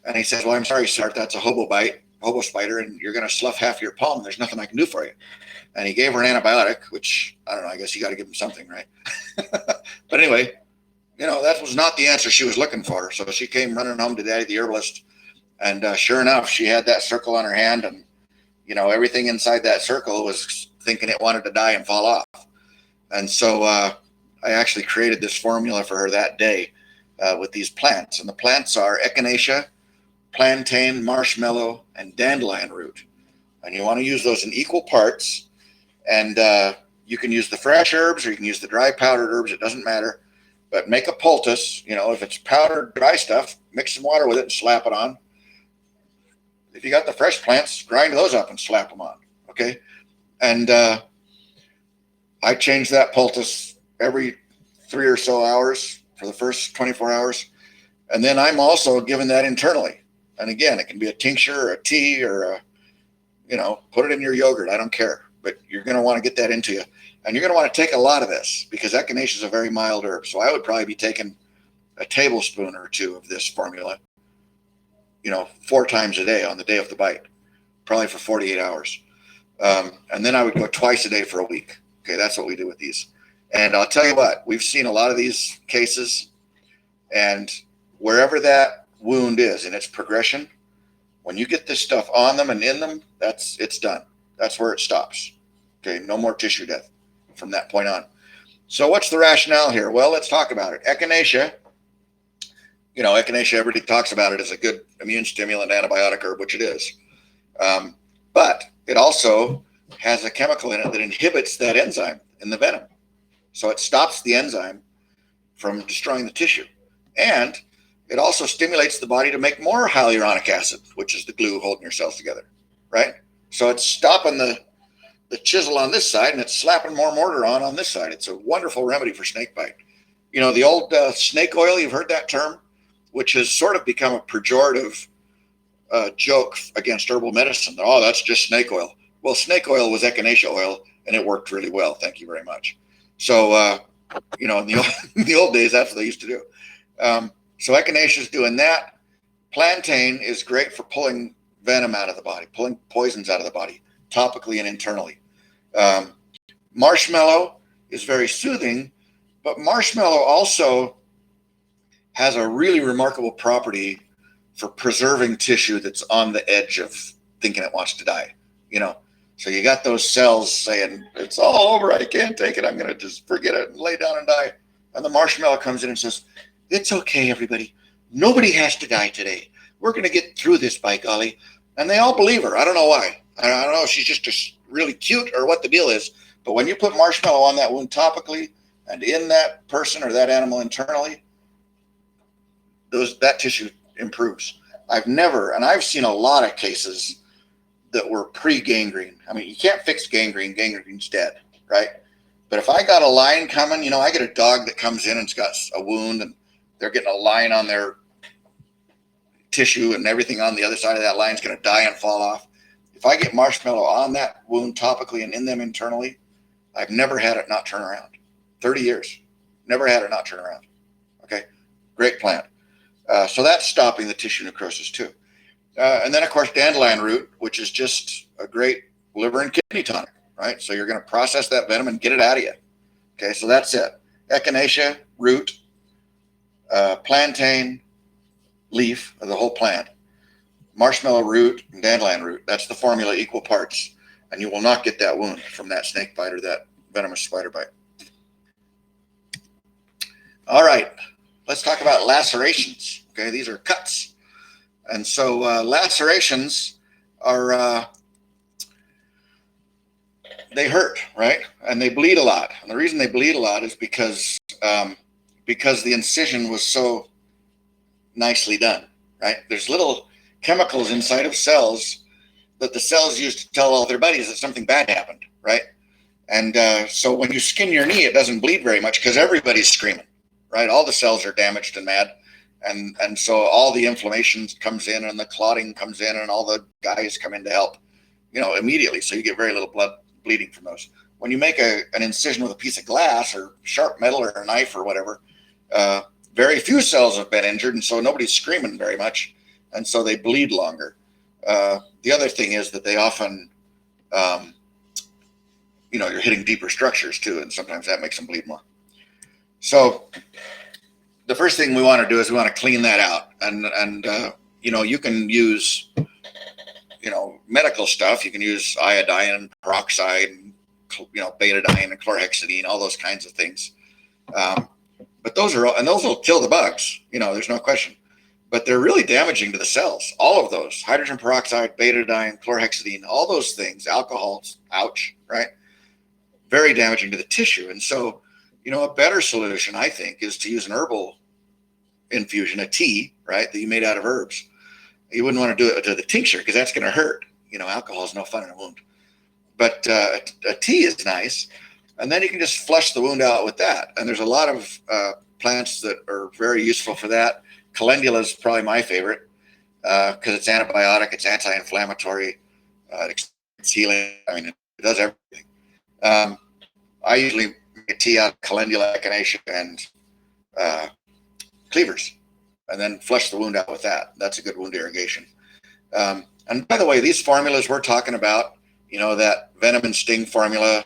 and he says, well, I'm sorry, sir, that's a hobo spider, and you're going to slough half your palm. There's nothing I can do for you. And he gave her an antibiotic, which, I don't know, I guess you got to give him something, right? But anyway, that was not the answer she was looking for. So she came running home to Daddy the herbalist, and sure enough, she had that circle on her hand, and, everything inside that circle was thinking it wanted to die and fall off. And so I actually created this formula for her that day with these plants. And the plants are echinacea, plantain, marshmallow, and dandelion root. And you want to use those in equal parts. And you can use the fresh herbs or you can use the dry powdered herbs. It doesn't matter. But make a poultice. If it's powdered dry stuff, mix some water with it and slap it on. If you got the fresh plants, grind those up and slap them on. Okay. And I change that poultice every 3 or so hours for the first 24 hours. And then I'm also giving that internally. And again, it can be a tincture or a tea or put it in your yogurt. I don't care. But you're going to want to get that into you. And you're going to want to take a lot of this because echinacea is a very mild herb. So I would probably be taking a tablespoon or two of this formula, 4 times a day on the day of the bite, probably for 48 hours. And then I would go twice a day for a week. Okay, that's what we do with these. And I'll tell you what, we've seen a lot of these cases, and wherever that wound is in its progression, when you get this stuff on them and in them, it's done. That's where it stops. Okay, no more tissue death from that point on. So what's the rationale here? Well, let's talk about it. Echinacea, echinacea, everybody talks about it as a good immune stimulant antibiotic herb, which it is. But it also has a chemical in it that inhibits that enzyme in the venom. So it stops the enzyme from destroying the tissue. And it also stimulates the body to make more hyaluronic acid, which is the glue holding your cells together, right? So it's stopping the chisel on this side, and it's slapping more mortar on this side. It's a wonderful remedy for snake bite. The old snake oil, you've heard that term, which has sort of become a pejorative joke against herbal medicine. Oh, that's just snake oil. Well, snake oil was echinacea oil, and it worked really well. Thank you very much. So, in the old days, that's what they used to do. So echinacea is doing that. Plantain is great for pulling venom out of the body, pulling poisons out of the body, topically and internally. Marshmallow is very soothing, but marshmallow also has a really remarkable property for preserving tissue that's on the edge of thinking it wants to die, So you got those cells saying, it's all over, I can't take it, I'm going to just forget it and lay down and die. And the marshmallow comes in and says, it's okay, everybody. Nobody has to die today. We're going to get through this, by golly. And they all believe her. I don't know why. I don't know if she's just really cute or what the deal is. But when you put marshmallow on that wound topically and in that person or that animal internally, that tissue improves. I've seen a lot of cases that were pre-gangrene. I mean, you can't fix gangrene. Gangrene's dead, right? But if I got a line coming, I get a dog that comes in and it's got a wound and they're getting a line on their tissue and everything on the other side of that line is going to die and fall off. If I get marshmallow on that wound topically and in them internally, I've never had it not turn around. 30 years. Never had it not turn around. Okay. Great plant. So that's stopping the tissue necrosis too. And then, of course, dandelion root, which is just a great liver and kidney tonic, right? So you're going to process that venom and get it out of you. Okay, so that's it. Echinacea root, plantain leaf of the whole plant, marshmallow root, and dandelion root. That's the formula, equal parts. And you will not get that wound from that snake bite or that venomous spider bite. All right, let's talk about lacerations. Okay, these are cuts. And so lacerations are, they hurt, right? And they bleed a lot. And the reason they bleed a lot is because the incision was so nicely done, right? There's little chemicals inside of cells that the cells use to tell all their buddies that something bad happened, right? And so when you skin your knee, it doesn't bleed very much because everybody's screaming, right? All the cells are damaged and mad. And so all the inflammation comes in and the clotting comes in and all the guys come in to help, immediately. So you get very little blood bleeding from those. when you make an incision with a piece of glass or sharp metal or a knife or whatever, very few cells have been injured, and so nobody's screaming very much, and so they bleed longer. The other thing is that they often, you're hitting deeper structures too, and sometimes that makes them bleed more. So the first thing we want to do is we want to clean that out, and you can use, medical stuff. You can use iodine, peroxide, and, betadine and chlorhexidine, all those kinds of things. But those will kill the bugs. There's no question. But they're really damaging to the cells. All of those: hydrogen peroxide, betadine, chlorhexidine, all those things, alcohols, ouch, right? Very damaging to the tissue. And so, a better solution, I think, is to use an herbal infusion, a tea, right, that you made out of herbs. You wouldn't want to do it to the tincture because that's going to hurt. Alcohol is no fun in a wound. But a tea is nice. And then you can just flush the wound out with that. And there's a lot of plants that are very useful for that. Calendula is probably my favorite because it's antibiotic, it's anti-inflammatory, it's healing. I mean, it does everything. I usually make a tea out of calendula, echinacea, and cleavers, and then flush the wound out with that. That's a good wound irrigation. And by the way, these formulas we're talking about, that venom and sting formula,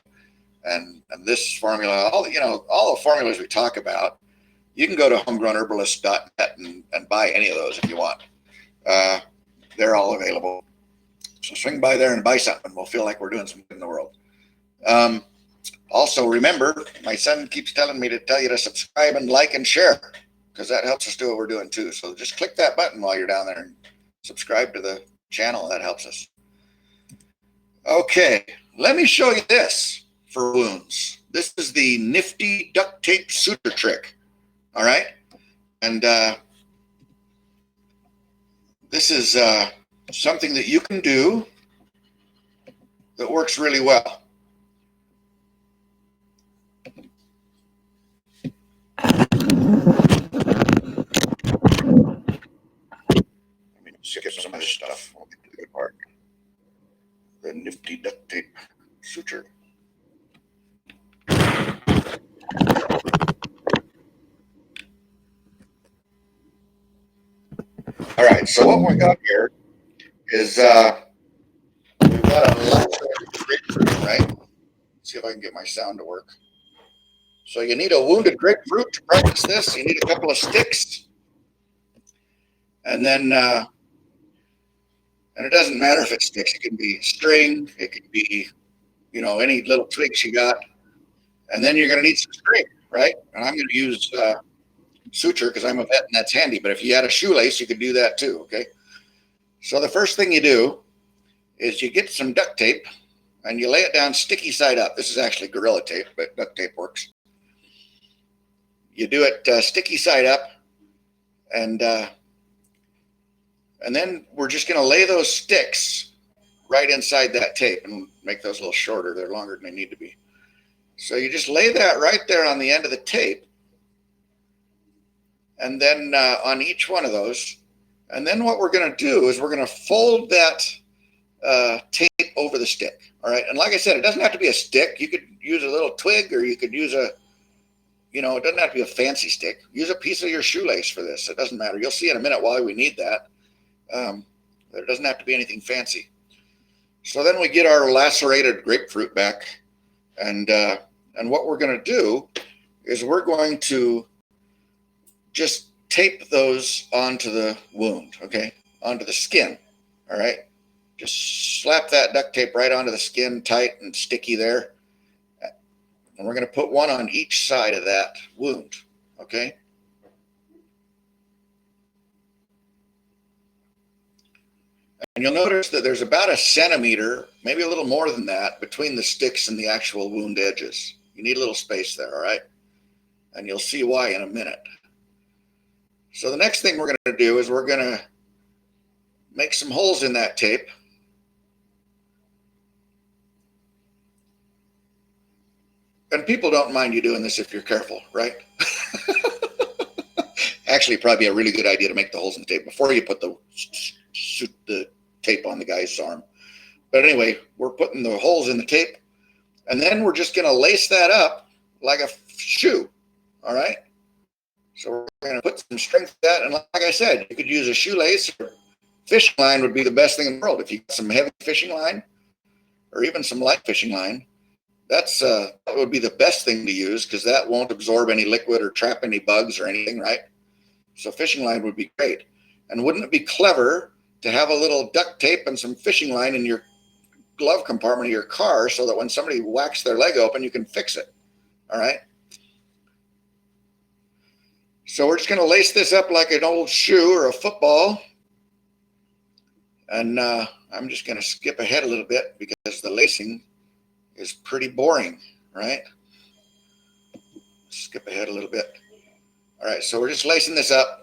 and this formula, all the formulas we talk about, you can go to homegrownherbalist.net and buy any of those if you want. They're all available. So swing by there and buy something. We'll feel like we're doing something in the world. Also, remember, my son keeps telling me to tell you to subscribe and like and share, because that helps us do what we're doing too. So just click that button while you're down there and subscribe to the channel. That helps us. Okay, let me show you this for wounds. This is the nifty duct tape suture trick. All right. And this is something that you can do that works really well. Let me skip some of this stuff. We'll get to the good part. The nifty duct tape suture. All right, so what we got here is we've got a lacerated grapefruit, right? Let's see if I can get my sound to work. So you need a wounded grapefruit to practice this. You need a couple of sticks. And then, and it doesn't matter if it's sticks. It can be string. It can be, any little twigs you got. And then you're going to need some string, right? And I'm going to use suture because I'm a vet and that's handy. But if you had a shoelace, you could do that too, okay? So the first thing you do is you get some duct tape and you lay it down sticky side up. This is actually Gorilla Tape, but duct tape works. You do it sticky side up, and then we're just going to lay those sticks right inside that tape and make those a little shorter. They're longer than they need to be. So you just lay that right there on the end of the tape, and then on each one of those. And then what we're going to do is we're going to fold that tape over the stick. All right. And like I said, it doesn't have to be a stick. You could use a little twig, or you could use it doesn't have to be a fancy stick. Use a piece of your shoelace for this. It doesn't matter. You'll see in a minute why we need that. There doesn't have to be anything fancy. So then we get our lacerated grapefruit back, and what we're going to do is we're going to just tape those onto the wound, okay, onto the skin. All right, just slap that duct tape right onto the skin, tight and sticky there. And we're going to put one on each side of that wound, okay? And you'll notice that there's about a centimeter, maybe a little more than that, between the sticks and the actual wound edges. You need a little space there, all right? And you'll see why in a minute. So the next thing we're going to do is we're going to make some holes in that tape. And people don't mind you doing this if you're careful, right? Actually, probably a really good idea to make the holes in the tape before you put the tape on the guy's arm. But anyway, we're putting the holes in the tape, And then we're just going to lace that up like a shoe. All right. So we're going to put some strength to that. And like I said, you could use a shoelace. Or fishing line would be the best thing in the world. If you got some heavy fishing line or even some light fishing line, that would be the best thing to use, because that won't absorb any liquid or trap any bugs or anything, right? So fishing line would be great. And wouldn't it be clever to have a little duct tape and some fishing line in your glove compartment of your car, so that when somebody whacks their leg open, you can fix it? All right. So we're just going to lace this up like an old shoe or a football. And I'm just going to skip ahead a little bit because the lacing is pretty boring, right? Skip ahead a little bit. All right, so we're just lacing this up.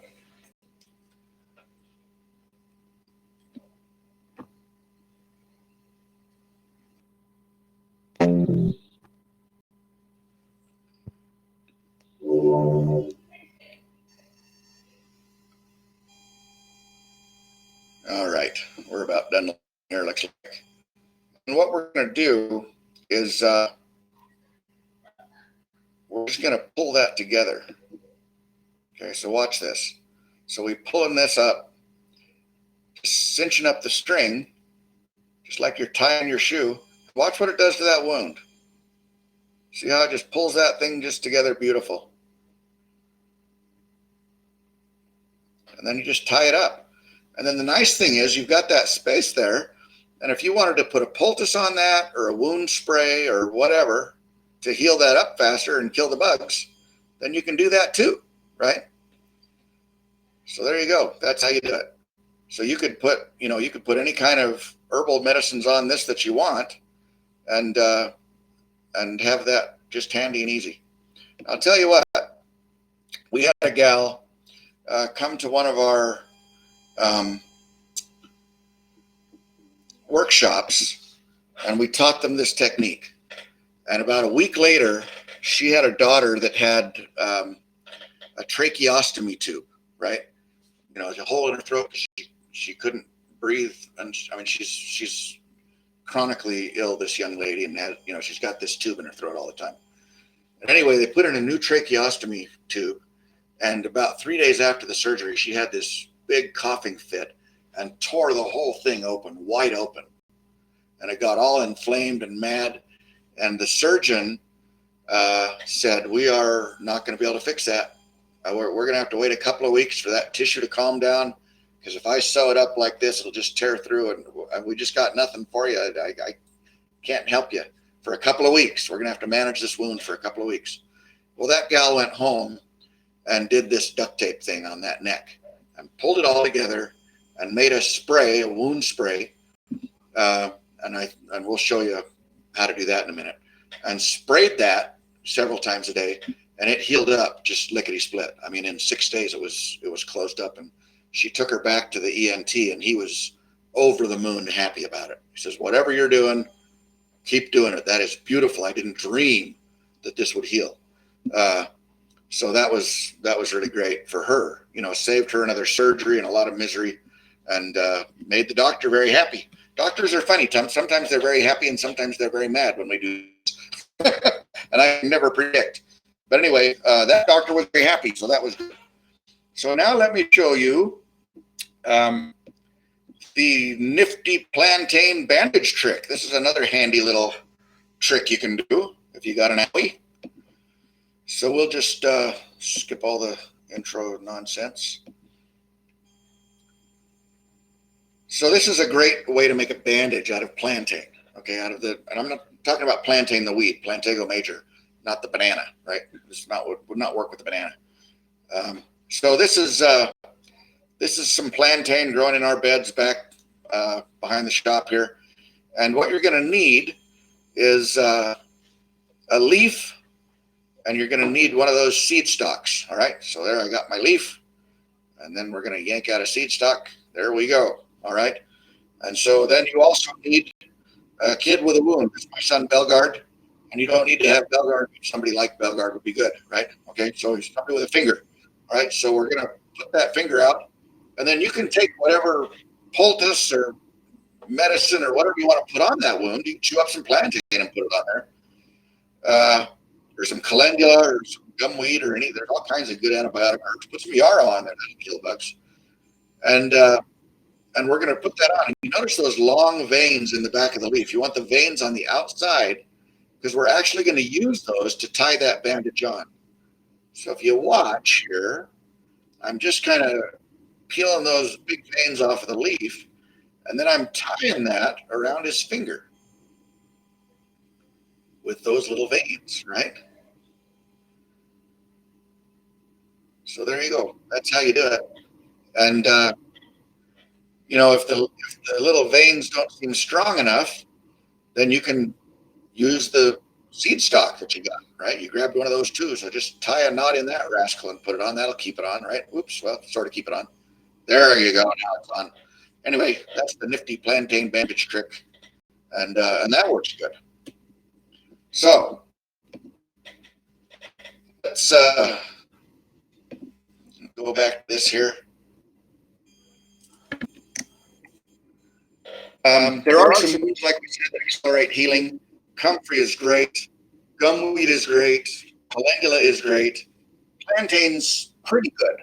All right, we're about done here, looks like. And what we're going to do is we're just going to pull that together. Okay, so watch this. So we pulling this up, just cinching up the string, just like you're tying your shoe. Watch what it does to that wound. See how it just pulls that thing just together, beautiful. And then you just tie it up. And then the nice thing is you've got that space there. And if you wanted to put a poultice on that or a wound spray or whatever to heal that up faster and kill the bugs, then you can do that too, right? So there you go. That's how you do it. So you could put, you could put any kind of herbal medicines on this that you want, and have that just handy and easy. I'll tell you what, we had a gal come to one of our workshops, and we taught them this technique. And about a week later, she had a daughter that had a tracheostomy tube, right? A hole in her throat. She couldn't breathe, and I mean she's chronically ill, this young lady, and had, she's got this tube in her throat all the time. And anyway, they put in a new tracheostomy tube, and about 3 days after the surgery, she had this big coughing fit and tore the whole thing open, wide open. And it got all inflamed and mad. And the surgeon said, we are not going to be able to fix that. We're going to have to wait a couple of weeks for that tissue to calm down, because if I sew it up like this, it'll just tear through, and we just got nothing for you. I can't help you for a couple of weeks. We're going to have to manage this wound for a couple of weeks. Well, that gal went home and did this duct tape thing on that neck and pulled it all together and made a spray, a wound spray. And we'll show you how to do that in a minute. And sprayed that several times a day, and it healed up just lickety split. I mean, in 6 days it was closed up, and she took her back to the ENT, and he was over the moon happy about it. He says, whatever you're doing, keep doing it. That is beautiful. I didn't dream that this would heal. So that was really great for her. Saved her another surgery and a lot of misery, and made the doctor very happy. Doctors are funny. Sometimes they're very happy, and sometimes they're very mad when we do this. And I never predict. But anyway, that doctor was very happy, so that was good. So now let me show you the nifty plantain bandage trick. This is another handy little trick you can do if you got an owie. So we'll just skip all the intro nonsense. So this is a great way to make a bandage out of plantain. Okay, and I'm not talking about plantain the weed, Plantago major, not the banana, right? Would not work with the banana. So this is some plantain growing in our beds back behind the shop here. And what you're going to need is a leaf, and you're going to need one of those seed stalks. All right, so there I got my leaf, and then we're going to yank out a seed stalk. There we go. All right, and so then you also need a kid with a wound. It's my son Bellegarde, and you don't need to have Bellegarde. Somebody like Bellegarde would be good, right? Okay, so he's somebody with a finger. All right, so we're going to put that finger out, and then you can take whatever poultice or medicine or whatever you want to put on that wound. You can chew up some plantain and put it on there. or some calendula or some gumweed or any. There's all kinds of good antibiotic herbs. Put some yarrow on there that'll kill bugs, and we're going to put that on. You notice those long veins in the back of the leaf. You want the veins on the outside because we're actually going to use those to tie that bandage on. So if you watch here, I'm just kind of peeling those big veins off of the leaf, and then I'm tying that around his finger with those little veins, right? So there you go. That's how you do it. And if the little veins don't seem strong enough, then you can use the seed stock that you got, right? You grabbed one of those too. So just tie a knot in that rascal and put it on. That'll keep it on, right? Oops, well, sort of keep it on. There you go. Now it's on. Anyway, that's the nifty plantain bandage trick. And that works good. So let's go back to this here. There are some moves, like we said, that accelerate healing. Comfrey is great. Gumweed is great. Calendula is great. Plantain's pretty good.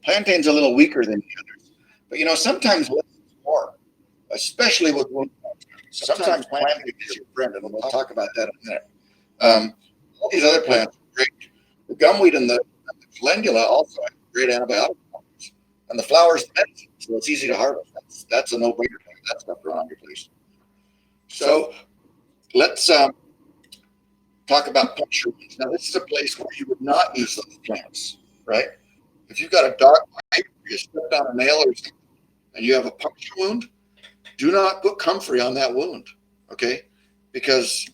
Plantain's a little weaker than the others. But, sometimes less is more, especially with wound infections. Sometimes plantain is your friend, and we'll talk about that in a minute. All these other plants are great. The gumweed and the calendula also have great antibiotic properties. And the flower's medicine, so it's easy to harvest. That's a no-brainer. That stuff growing on your place. So let's talk about puncture wounds. Now, this is a place where you would not use those plants, right? If you've got a dog bite, you stepped on a nail or something, and you have a puncture wound, do not put comfrey on that wound, okay? Because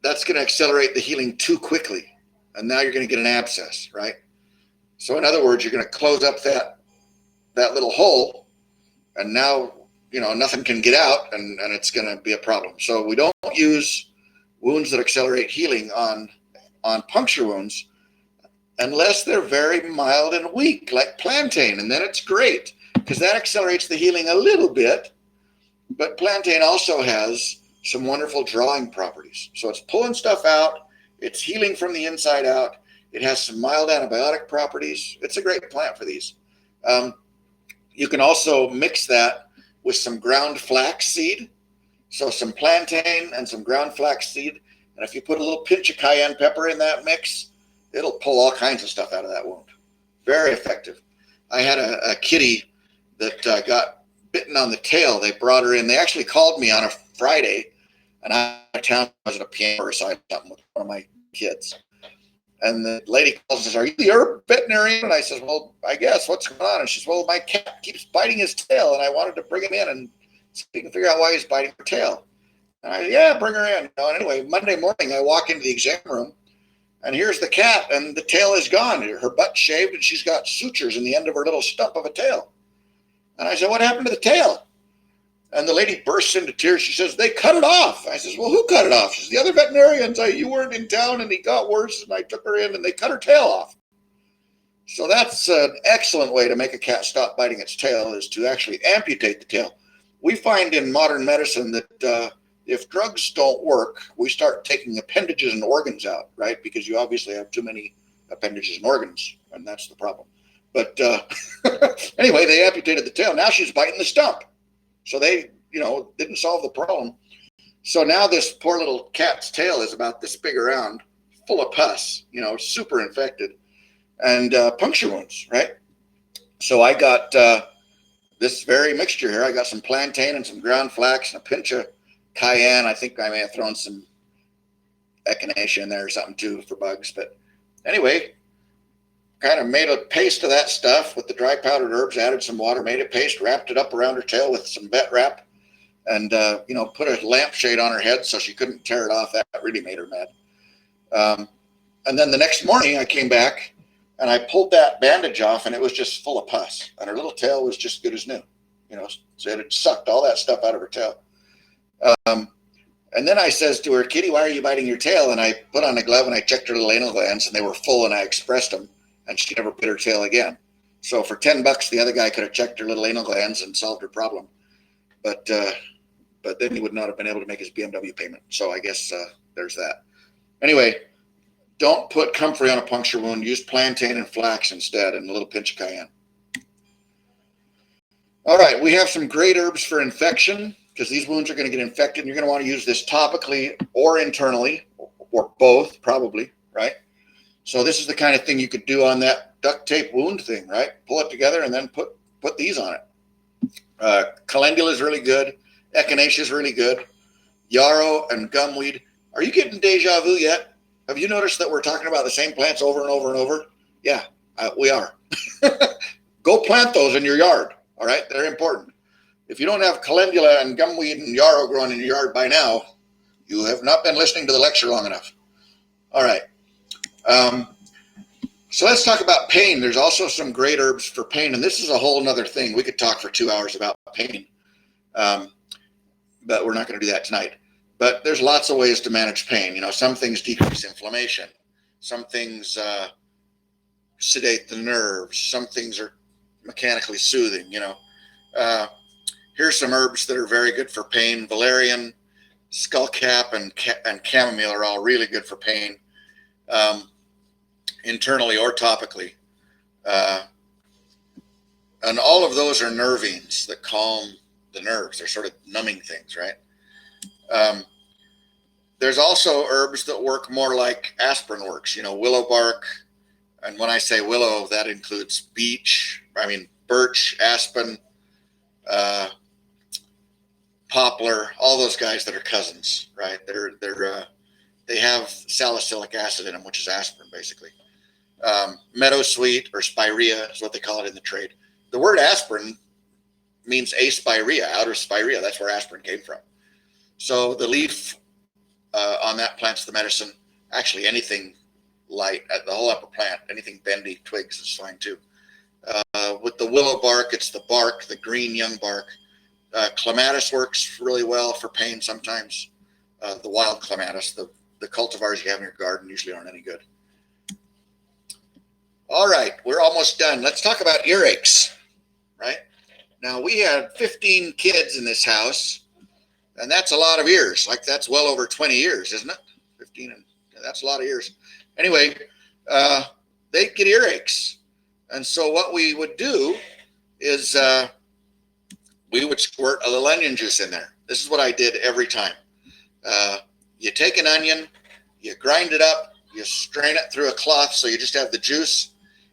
that's going to accelerate the healing too quickly, and now you're going to get an abscess, right? So in other words, you're going to close up that little hole, and now, nothing can get out, and it's going to be a problem. So we don't use wounds that accelerate healing on puncture wounds unless they're very mild and weak, like plantain, and then it's great because that accelerates the healing a little bit. But plantain also has some wonderful drawing properties. So it's pulling stuff out. It's healing from the inside out. It has some mild antibiotic properties. It's a great plant for these. You can also mix that with some ground flax seed. So some plantain and some ground flax seed. And if you put a little pinch of cayenne pepper in that mix, it'll pull all kinds of stuff out of that wound. Very effective. I had a kitty that got bitten on the tail. They brought her in. They actually called me on a Friday, and I was town. I was at a piano recital with one of my kids. And the lady calls and says, "Are you the veterinarian?" And I says, "Well, I guess. What's going on?" And she says, "Well, my cat keeps biting his tail, and I wanted to bring him in and see if we can figure out why he's biting her tail." And I said, "Yeah, bring her in." And anyway, Monday morning, I walk into the exam room, and here's the cat, and the tail is gone. Her butt's shaved, and she's got sutures in the end of her little stump of a tail. And I said, "What happened to the tail?" And the lady bursts into tears. She says, "They cut it off." I says, "Well, who cut it off?" She says, "The other veterinarians. You weren't in town, and he got worse, and I took her in, and they cut her tail off." So that's an excellent way to make a cat stop biting its tail, is to actually amputate the tail. We find in modern medicine that if drugs don't work, we start taking appendages and organs out, right? Because you obviously have too many appendages and organs, and that's the problem. But anyway, they amputated the tail. Now she's biting the stump. So they, didn't solve the problem. So now this poor little cat's tail is about this big around, full of pus, super infected, and puncture wounds, right? So I got this very mixture here. I got some plantain and some ground flax and a pinch of cayenne. I think I may have thrown some echinacea in there or something too for bugs. But anyway, kind of made a paste of that stuff with the dry powdered herbs, added some water, made a paste, wrapped it up around her tail with some vet wrap, and put a lampshade on her head so she couldn't tear it off. That really made her mad. And then the next morning I came back and I pulled that bandage off, and it was just full of pus, and her little tail was just good as new. So it had sucked all that stuff out of her tail. And then I says to her, "Kitty, why are you biting your tail?" And I put on a glove and I checked her little anal glands, and they were full, and I expressed them, and she never bit her tail again. So for $10, the other guy could have checked her little anal glands and solved her problem. But but then he would not have been able to make his BMW payment. So I guess there's that. Anyway, don't put comfrey on a puncture wound. Use plantain and flax instead, and a little pinch of cayenne. All right, we have some great herbs for infection, because these wounds are going to get infected, and you're going to want to use this topically or internally, or both, probably, right? So this is the kind of thing you could do on that duct tape wound thing, right? Pull it together and then put these on it. Calendula is really good. Echinacea is really good. Yarrow and gumweed. Are you getting deja vu yet? Have you noticed that we're talking about the same plants over and over and over? Yeah, we are. Go plant those in your yard, all right? They're important. If you don't have calendula and gumweed and yarrow growing in your yard by now, you have not been listening to the lecture long enough. All right. So let's talk about pain. There's also some great herbs for pain, and this is a whole nother thing. We could talk for 2 hours about pain, but we're not going to do that tonight. But there's lots of ways to manage pain. You know, some things decrease inflammation. Some things sedate the nerves. Some things are mechanically soothing, you know. Here's some herbs that are very good for pain. Valerian, skullcap, and chamomile are all really good for pain, internally or topically. And all of those are nervines that calm the nerves. They're sort of numbing things, right? There's also herbs that work more like aspirin works, you know, willow bark. And when I say willow, that includes birch, aspen, poplar, all those guys that are cousins, right? They have salicylic acid in them, which is aspirin, basically. Meadowsweet, or spirea, is what they call it in the trade. The word aspirin means aspirea, out of spirea. That's where aspirin came from. So the leaf on that plant's the medicine. Actually, anything light, the whole upper plant, anything bendy, twigs is fine too. With the willow bark, it's the bark, the green young bark. Clematis works really well for pain sometimes. The wild clematis, the cultivars you have in your garden usually aren't any good. All right, we're almost done. Let's talk about earaches, right? Now, we had 15 kids in this house, and that's a lot of ears. Like, that's well over 20 years, isn't it? 15, and that's a lot of ears. Anyway, they get earaches. And so what we would do is we would squirt a little onion juice in there. This is what I did every time. You take an onion, you grind it up, you strain it through a cloth so you just have the juice.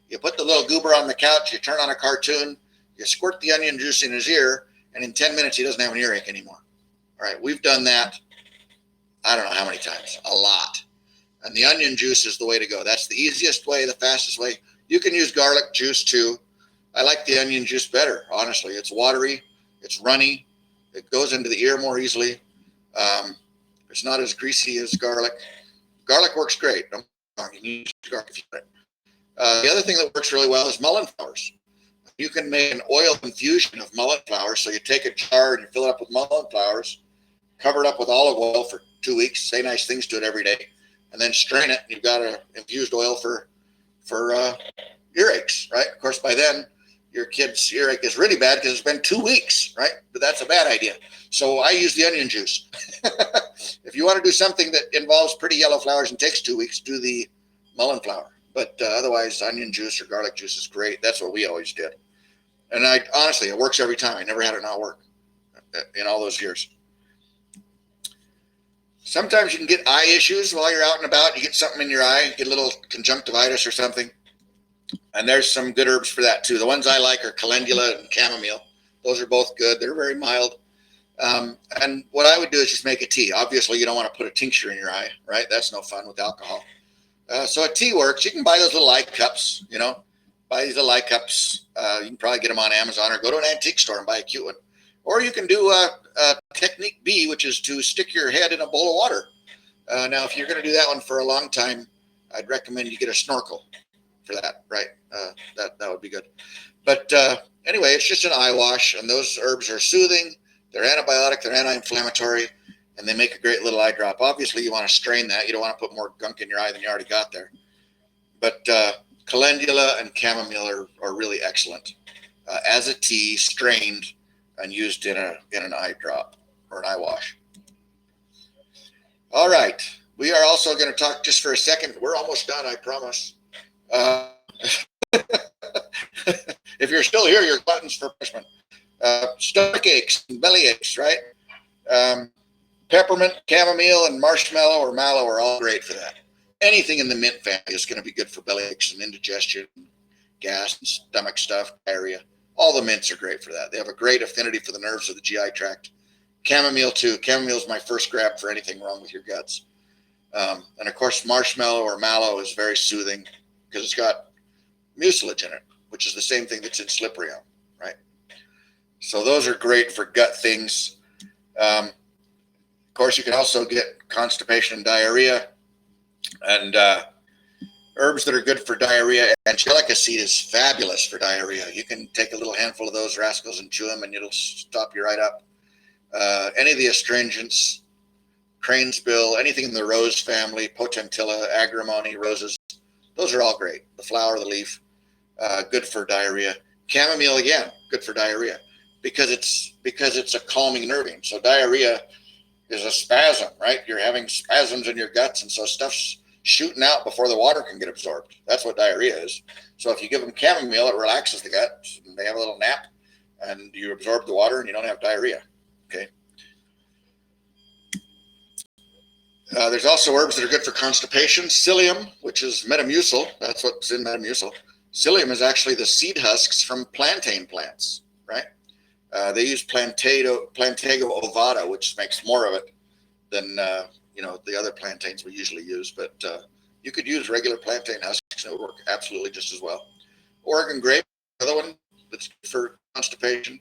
You put the little goober on the couch, you turn on a cartoon, you squirt the onion juice in his ear, and in 10 minutes he doesn't have an earache anymore. All right, we've done that, I don't know how many times, a lot. And the onion juice is the way to go. That's the easiest way, the fastest way. You can use garlic juice too. I like the onion juice better, honestly. It's watery, it's runny, it goes into the ear more easily. It's not as greasy as garlic. Garlic works great. You can use garlic if you want it. The other thing that works really well is mullein flowers. You can make an oil infusion of mullein flowers. So you take a jar and you fill it up with mullein flowers, cover it up with olive oil for 2 weeks, say nice things to it every day, and then strain it. And you've got an infused oil for earaches, right? Of course, by then, your kid's earache is really bad because it's been 2 weeks, right? But that's a bad idea. So I use the onion juice. If you want to do something that involves pretty yellow flowers and takes 2 weeks, do the mullein flower. But otherwise, onion juice or garlic juice is great. That's what we always did. And honestly, it works every time. I never had it not work in all those years. Sometimes you can get eye issues while you're out and about. You get something in your eye, get a little conjunctivitis or something. And there's some good herbs for that too. The ones I like are calendula and chamomile. Those are both good. They're very mild. And what I would do is just make a tea. Obviously, you don't want to put a tincture in your eye, right? That's no fun with alcohol. So a tea works. You can buy those little eye cups, you know. Buy these little eye cups. You can probably get them on Amazon or go to an antique store and buy a cute one. Or you can do a technique B, which is to stick your head in a bowl of water. Now, if you're going to do that one for a long time, I'd recommend you get a snorkel for that, right? That would be good. But anyway, it's just an eye wash, and those herbs are soothing. They're antibiotic, they're anti-inflammatory, and they make a great little eye drop. Obviously, you want to strain that. You don't want to put more gunk in your eye than you already got there. But calendula and chamomile are really excellent as a tea, strained and used in an eye drop, or an eye wash. All right. We are also going to talk just for a second. We're almost done, I promise. If you're still here, you're gluttons for punishment. Stomach aches and belly aches, right? Peppermint, chamomile, and marshmallow or mallow are all great for that. Anything in the mint family is going to be good for belly aches and indigestion, gas and stomach stuff, diarrhea. All the mints are great for that. They have a great affinity for the nerves of the GI tract. Chamomile too. Chamomile is my first grab for anything wrong with your guts. And of course, marshmallow or mallow is very soothing because it's got mucilage in it, which is the same thing that's in slippery elm, right? So those are great for gut things. Of course, you can also get constipation and diarrhea. And herbs that are good for diarrhea. Angelica seed is fabulous for diarrhea. You can take a little handful of those rascals and chew them, and it'll stop you right up. Any of the astringents, crane's bill, anything in the rose family, potentilla, agrimony, roses, those are all great. The flower, the leaf, good for diarrhea. Chamomile, again, good for diarrhea because it's a calming nervine. So diarrhea is a spasm, right? You're having spasms in your guts, and so stuff's shooting out before the water can get absorbed. That's what diarrhea is. So if you give them chamomile, it relaxes the gut, and they have a little nap, and you absorb the water, and you don't have diarrhea. Okay. There's also herbs that are good for constipation. Psyllium, which is Metamucil. That's what's in Metamucil. Psyllium is actually the seed husks from plantain plants, right? They use Plantago ovata, which makes more of it than the other plantains we usually use. But you could use regular plantain husks and it would work absolutely just as well. Oregon grape, another one that's good for constipation.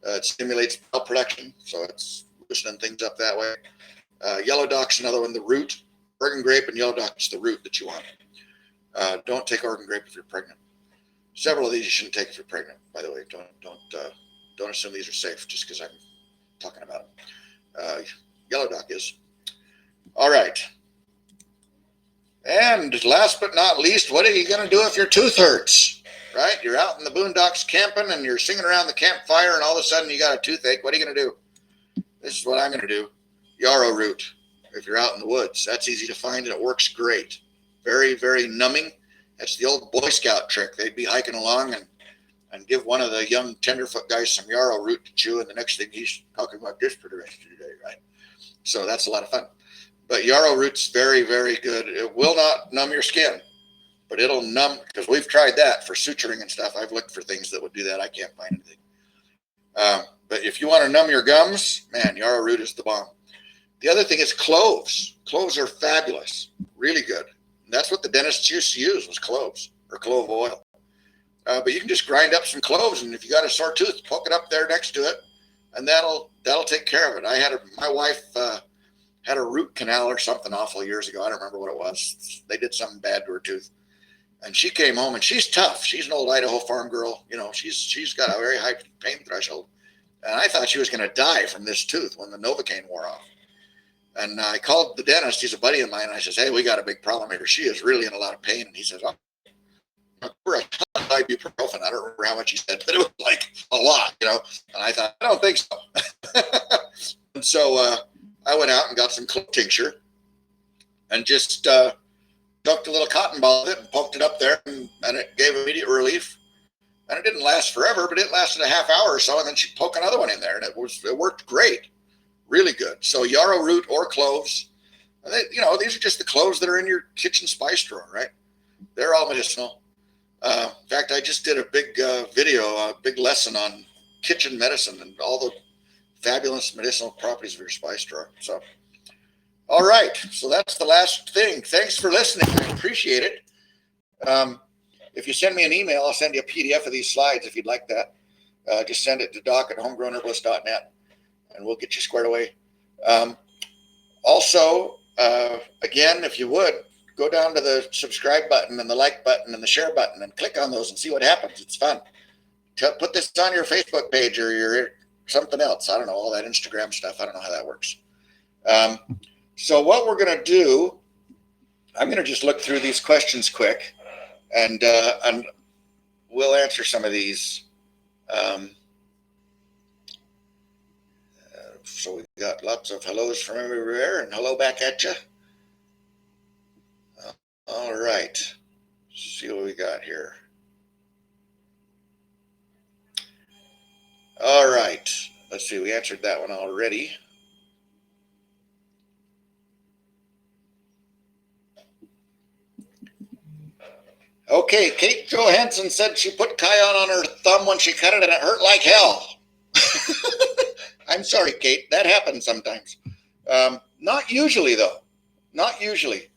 It stimulates bowel production, so it's loosening things up that way. Yellow dock's another one, the root. Oregon grape and yellow dock is the root that you want. Don't take Oregon grape if you're pregnant. Several of these you shouldn't take if you're pregnant, by the way. Don't assume these are safe just because I'm talking about them. Yellow dock is. All right. And last but not least, what are you going to do if your tooth hurts? Right? You're out in the boondocks camping and you're singing around the campfire and all of a sudden you got a toothache. What are you going to do? This is what I'm going to do. Yarrow root. If you're out in the woods, that's easy to find and it works great. Very, very numbing. That's the old Boy Scout trick. They'd be hiking along and give one of the young tenderfoot guys some yarrow root to chew, and the next thing he's talking about this for the rest of the day, right? So that's a lot of fun. But yarrow root's very, very good. It will not numb your skin, but it'll numb, because we've tried that for suturing and stuff. I've looked for things that would do that. I can't find anything. But if you want to numb your gums, man, yarrow root is the bomb. The other thing is cloves. Cloves are fabulous, really good. And that's what the dentists used to use, was cloves or clove oil. But you can just grind up some cloves, and if you got a sore tooth, poke it up there next to it, and that'll take care of it. My wife had a root canal or something awful years ago. I don't remember what it was. They did something bad to her tooth, and she came home, and she's tough. She's an old Idaho farm girl. She's got a very high pain threshold, and I thought she was going to die from this tooth when the Novocaine wore off. And I called the dentist. He's a buddy of mine. And I says, hey, we got a big problem here. She is really in a lot of pain. And he says, we're a ton of ibuprofen. I don't remember how much he said, but it was like a lot, And I thought, I don't think so. And so I went out and got some clove tincture and just dunked a little cotton ball with it and poked it up there, and it gave immediate relief. And it didn't last forever, but it lasted a half hour or so. And then she'd poke another one in there, and it worked great. Really good. So yarrow root or cloves, these are just the cloves that are in your kitchen spice drawer, right? They're all medicinal. In fact, I just did a big video, a big lesson on kitchen medicine and all the fabulous medicinal properties of your spice drawer. So, all right. So that's the last thing. Thanks for listening. I appreciate it. If you send me an email, I'll send you a PDF of these slides if you'd like that. Just send it to doc@homegrownherbalist.net. and we'll get you squared away. Also, again, if you would, go down to the subscribe button and the like button and the share button and click on those and see what happens. It's fun. Put this on your Facebook page or your something else. I don't know, all that Instagram stuff. I don't know how that works. So what we're going to do, I'm going to just look through these questions quick, and we'll answer some of these. So we got lots of hellos from everywhere, and hello back at you. All right. Let's see what we got here. All right. Let's see. We answered that one already. Okay, Kate Johansson said she put Kion on her thumb when she cut it and it hurt like hell. I'm sorry, Kate. That happens sometimes. Not usually, though. Not usually.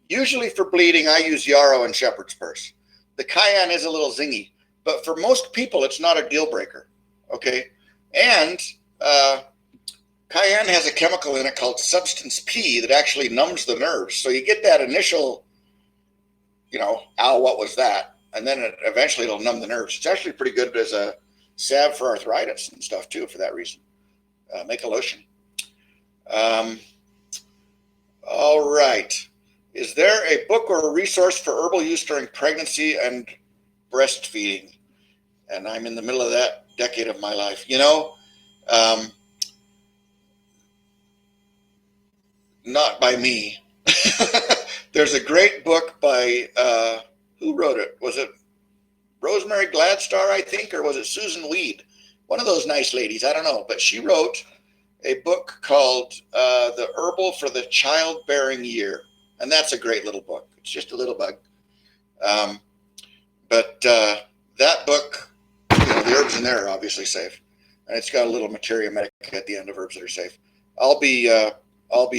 Usually for bleeding, I use yarrow and shepherd's purse. The Kion is a little zingy, but for most people, it's not a deal breaker. Okay? And Cayenne has a chemical in it called substance P that actually numbs the nerves. So you get that initial, ow, what was that? And then eventually it'll numb the nerves. It's actually pretty good as a salve for arthritis and stuff too, for that reason. Make a lotion. All right. Is there a book or a resource for herbal use during pregnancy and breastfeeding? And I'm in the middle of that decade of my life. Not by me. There's a great book by, who wrote it? Was it Rosemary Gladstar, I think, or was it Susan Weed? One of those nice ladies, I don't know. But she wrote a book called The Herbal for the Childbearing Year. And that's a great little book. It's just a little bug. But that book, the herbs in there are obviously safe. And it's got a little materia medica at the end of herbs that are safe. I'll be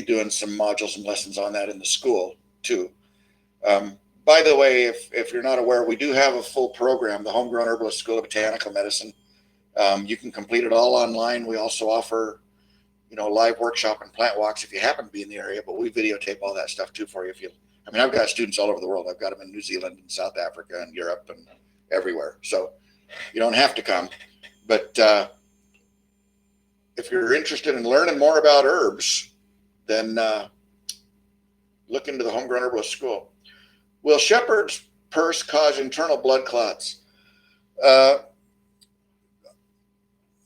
doing some modules and lessons on that in the school too. By the way, if you're not aware, we do have a full program, the Homegrown Herbalist School of Botanical Medicine. You can complete it all online. We also offer, live workshop and plant walks if you happen to be in the area, but we videotape all that stuff too for you. I've got students all over the world. I've got them in New Zealand and South Africa and Europe and everywhere. So you don't have to come, but if you're interested in learning more about herbs, then look into the Homegrown Herbalist School. Will shepherd's purse cause internal blood clots? I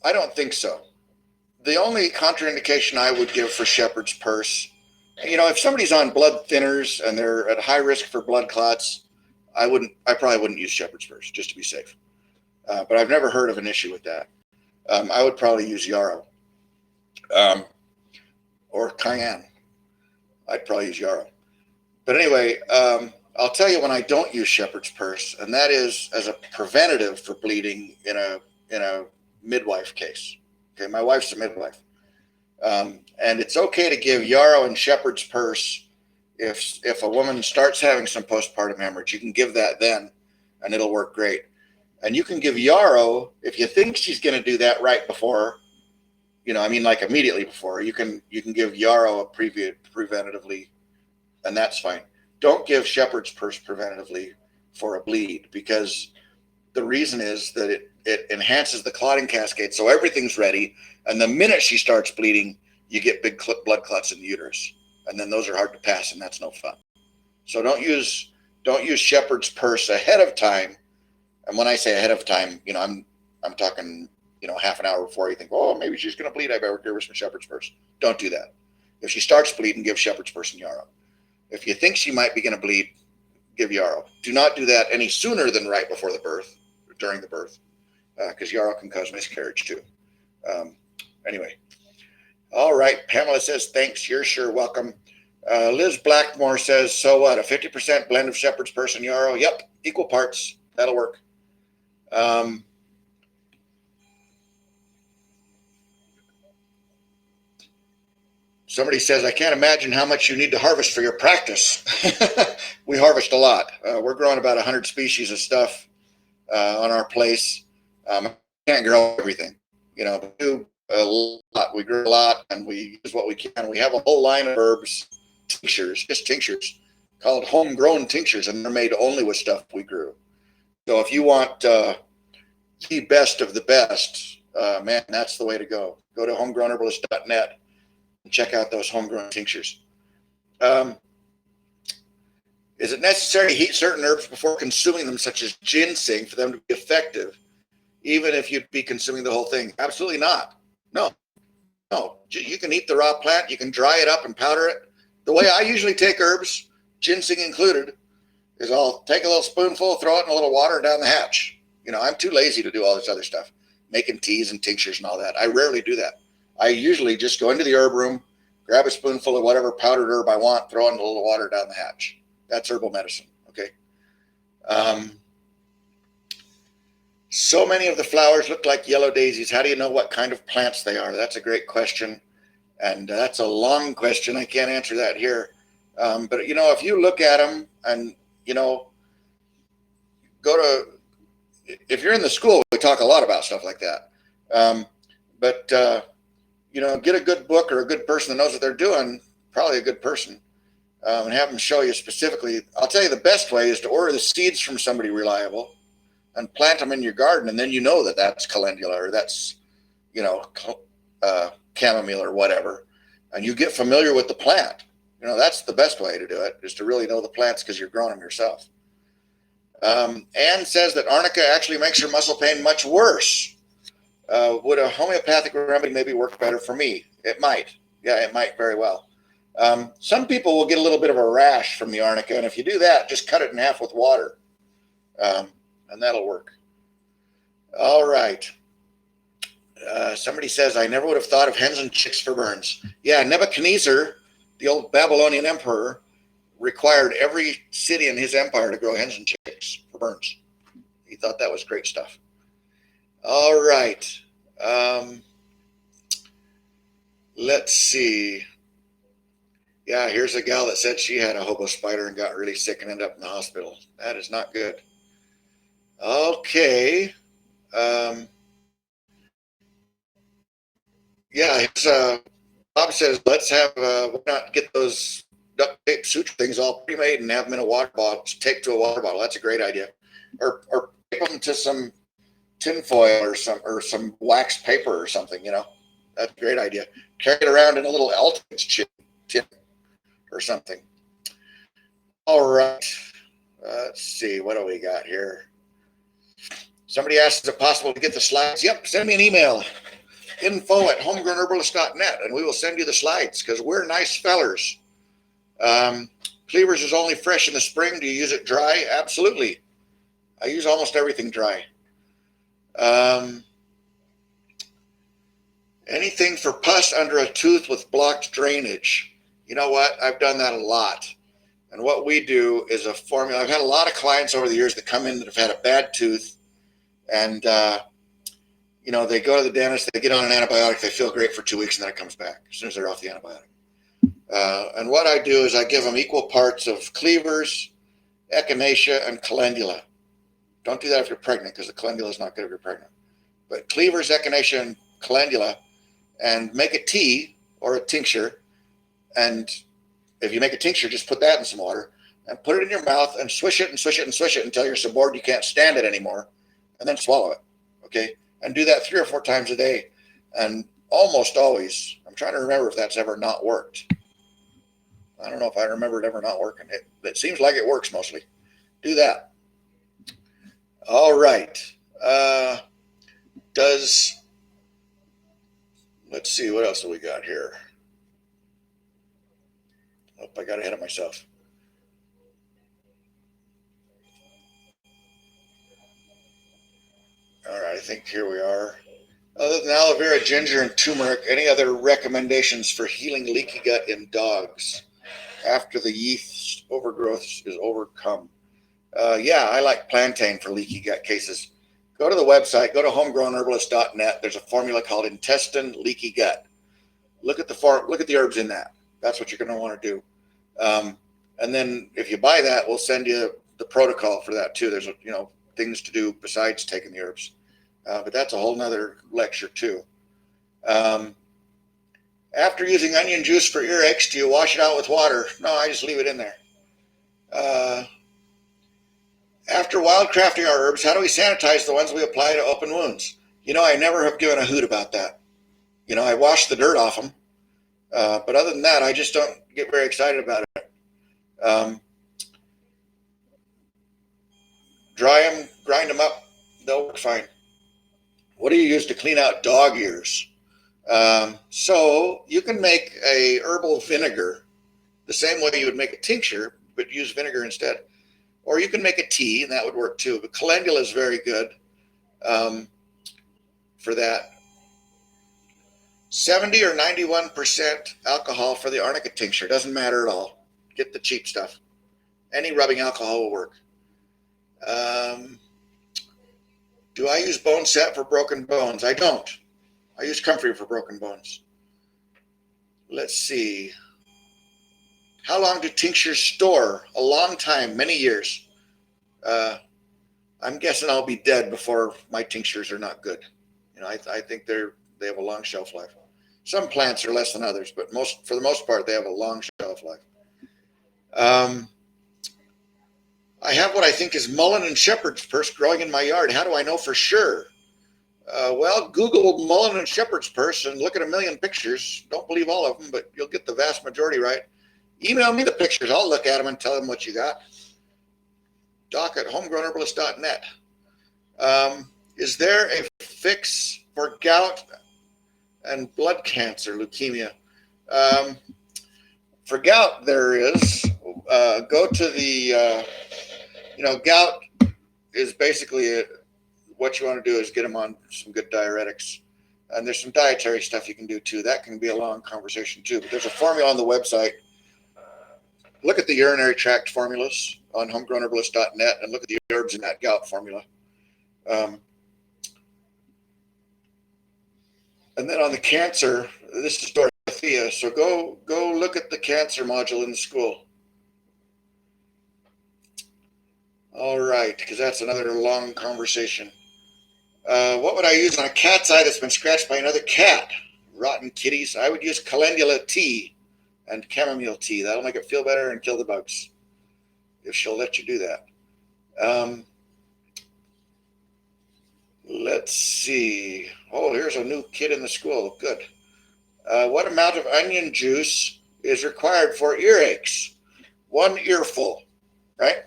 don't think so. The only contraindication I would give for shepherd's purse, if somebody's on blood thinners and they're at high risk for blood clots, I probably wouldn't use shepherd's purse just to be safe. But I've never heard of an issue with that. I would probably use yarrow or cayenne. I'd probably use yarrow. But anyway, I'll tell you when I don't use shepherd's purse, and that is as a preventative for bleeding in a midwife case. Okay, my wife's a midwife. And it's okay to give yarrow and shepherd's purse if a woman starts having some postpartum hemorrhage. You can give that then, and it'll work great. And you can give yarrow if you think she's going to do that right before, like immediately before. You can give yarrow preventatively, and that's fine. Don't give shepherd's purse preventatively for a bleed, because the reason is that it enhances the clotting cascade, so everything's ready. And the minute she starts bleeding, you get big blood clots in the uterus, and then those are hard to pass, and that's no fun. So don't use shepherd's purse ahead of time. And when I say ahead of time, I'm talking half an hour before you think, oh, maybe she's going to bleed, I better give her some shepherd's purse. Don't do that. If she starts bleeding, give shepherd's purse and yarrow. If you think she might be going to bleed, give yarrow. Do not do that any sooner than right before the birth, or during the birth, because yarrow can cause miscarriage too. Anyway, all right. Pamela says, thanks. You're sure welcome. Liz Blackmore says, so what? A 50% blend of shepherd's purse and yarrow? Yep, equal parts. That'll work. Somebody says, I can't imagine how much you need to harvest for your practice. We harvest a lot. We're growing about 100 species of stuff on our place. Can't grow everything. We do a lot. We grow a lot, and we use what we can. We have a whole line of herbs, tinctures, just tinctures, called homegrown tinctures, and they're made only with stuff we grew. So if you want the best of the best, man, that's the way to go. Go to homegrownherbalist.net. Check out those homegrown tinctures. Is it necessary to heat certain herbs before consuming them, such as ginseng, for them to be effective, even if you'd be consuming the whole thing? Absolutely not. No. No, you can eat the raw plant. You can dry it up and powder it. The way I usually take herbs, ginseng included, is I'll take a little spoonful, throw it in a little water down the hatch. I'm too lazy to do all this other stuff, making teas and tinctures and all that. I rarely do that. I usually just go into the herb room, grab a spoonful of whatever powdered herb I want, throw it in a little water down the hatch. That's herbal medicine, okay? So many of the flowers look like yellow daisies. How do you know what kind of plants they are? That's a great question. And that's a long question. I can't answer that here. But, if you look at them and, if you're in the school, we talk a lot about stuff like that. But get a good book or a good person that knows what they're doing, probably a good person, and have them show you specifically. I'll tell you the best way is to order the seeds from somebody reliable and plant them in your garden. And then that that's calendula or that's, chamomile or whatever. And you get familiar with the plant. That's the best way to do it, is to really know the plants because you're growing them yourself. Anne says that arnica actually makes your muscle pain much worse. Would a homeopathic remedy maybe work better for me? It might. Yeah, it might very well. Some people will get a little bit of a rash from the arnica, and if you do that, just cut it in half with water, and that'll work. All right. Somebody says, I never would have thought of hens and chicks for burns. Yeah, Nebuchadnezzar, the old Babylonian emperor, required every city in his empire to grow hens and chicks for burns. He thought that was great stuff. All right. Let's see. Yeah, here's a gal that said she had a hobo spider and got really sick and ended up in the hospital. That is not good. Okay. Bob says, let's have, why not get those duct tape suture things all pre-made and have them in a water bottle, taped to a water bottle. That's a great idea. Or tape them to some tin foil or some wax paper or something, That's a great idea. Carry it around in a little Altoids tin or something. All right. Let's see. What do we got here? Somebody asked, is it possible to get the slides? Yep. Send me an email. info@homegrownherbalist.net, and we will send you the slides because we're nice fellers. Cleavers is only fresh in the spring. Do you use it dry? Absolutely. I use almost everything dry. Anything for pus under a tooth with blocked drainage? You know what? I've done that a lot. And what we do is a formula. I've had a lot of clients over the years that come in that have had a bad tooth, and they go to the dentist, they get on an antibiotic, they feel great for 2 weeks, and then it comes back as soon as they're off the antibiotic. And what I do is I give them equal parts of cleavers, echinacea, and calendula. Don't do that if you're pregnant, because the calendula is not good if you're pregnant. But cleavers, echinacea, and calendula, and make a tea or a tincture. And if you make a tincture, just put that in some water and put it in your mouth and swish it and swish it and swish it until you're so bored you can't stand it anymore, and then swallow it. Okay? And do that 3 or 4 times a day. And almost always, I'm trying to remember if that's ever not worked. I don't know if I remember it ever not working. It seems like it works mostly. Do that. All right. Let's see, what else do we got here? Oh, I got ahead of myself. All right, I think here we are. Other than aloe vera, ginger, and turmeric, any other recommendations for healing leaky gut in dogs after the yeast overgrowth is overcome? Yeah, I like plantain for leaky gut cases. Go to the website, go to homegrownherbalist.net. There's a formula called intestine leaky gut. Look at the herbs in that. That's what you're going to want to do. And then if you buy that, we'll send you the protocol for that too. There's things to do besides taking the herbs. But that's a whole nother lecture too. After using onion juice for earaches, do you wash it out with water? No, I just leave it in there. After wildcrafting our herbs, how do we sanitize the ones we apply to open wounds? I never have given a hoot about that. I wash the dirt off them. But other than that, I just don't get very excited about it. Dry them, grind them up, they'll work fine. What do you use to clean out dog ears? So you can make a herbal vinegar the same way you would make a tincture, but use vinegar instead. Or you can make a tea, and that would work too. But calendula is very good for that. 70 or 91% alcohol for the arnica tincture. Doesn't matter at all. Get the cheap stuff. Any rubbing alcohol will work. Do I use bone set for broken bones? I don't. I use comfrey for broken bones. Let's see. How long do tinctures store? A long time, many years. I'm guessing I'll be dead before my tinctures are not good. You know, I think they have a long shelf life. Some plants are less than others, but for the most part, they have a long shelf life. I have what I think is mullein and shepherd's purse growing in my yard. How do I know for sure? Well, Google mullein and shepherd's purse and look at a million pictures. Don't believe all of them, but you'll get the vast majority right. Email me the pictures. I'll look at them and tell them what you got. doc@homegrownherbalist.net. Is there a fix for gout and blood cancer, leukemia? For gout, there is. Go to the, gout is basically what you want to do is get them on some good diuretics. And there's some dietary stuff you can do too. That can be a long conversation too. But there's a formula on the website. Look at the urinary tract formulas on homegrownherbalist.net and look at the herbs in that gout formula. And then on the cancer, this is Dorothea. So go look at the cancer module in the school. All right, because that's another long conversation. What would I use on a cat's eye that's been scratched by another cat? Rotten kitties. I would use calendula tea and chamomile tea. That'll make it feel better and kill the bugs, if she'll let you do that. Let's see. Oh, here's a new kid in the school. Good. What amount of onion juice is required for earaches? 1 earful, right?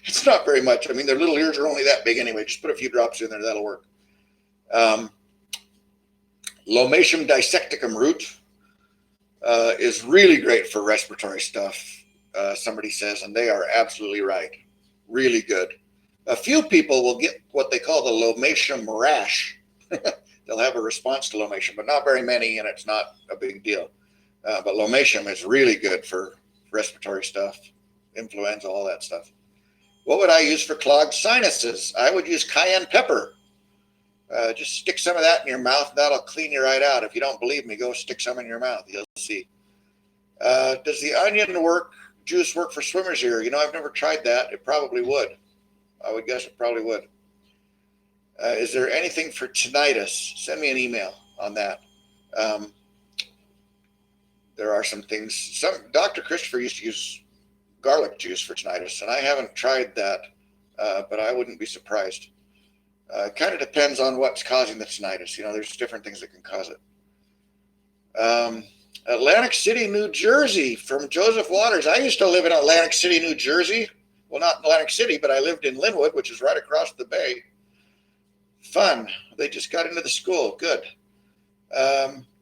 It's not very much. I mean, their little ears are only that big anyway. Just put a few drops in there. That'll work. Lomatium dissecticum root is really great for respiratory stuff, somebody says, and they are absolutely right. Really good. A few people will get what they call the lomatium rash. They'll have a response to lomatium, but not very many, and it's not a big deal. But lomatium is really good for respiratory stuff, influenza, all that stuff. What would I use for clogged sinuses? I would use cayenne pepper. Just stick some of that in your mouth. That'll clean you right out. If you don't believe me, go stick some in your mouth. You'll see. Does the onion juice work for swimmer's ear? You know, I've never tried that. It probably would. I would guess it probably would. Is there anything for tinnitus? Send me an email on that. There are some things. Dr. Christopher used to use garlic juice for tinnitus, and I haven't tried that, but I wouldn't be surprised. It kind of depends on what's causing the tinnitus. You know, there's different things that can cause it. Atlantic City, New Jersey, from Joseph Waters. I used to live in Atlantic City, New Jersey. Well, not Atlantic City, but I lived in Linwood, which is right across the bay. Fun. They just got into the school. Good.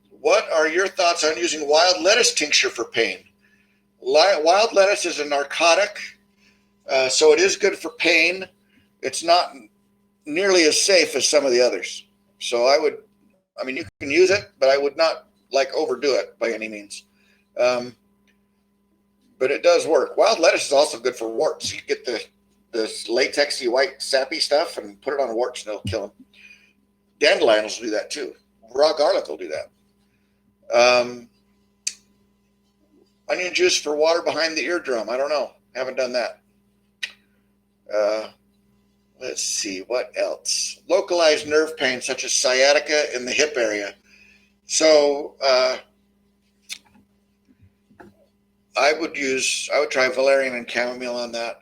What are your thoughts on using wild lettuce tincture for pain? Wild lettuce is a narcotic, so it is good for pain. It's not nearly as safe as some of the others. So you can use it, but I would not overdo it by any means. But it does work. Wild lettuce is also good for warts. You get this latexy white sappy stuff and put it on warts and it'll kill them. Dandelions will do that too. Raw garlic will do that. Onion juice for water behind the eardrum. I don't know. Haven't done that. Let's see. What else? Localized nerve pain such as sciatica in the hip area. So I would try valerian and chamomile on that.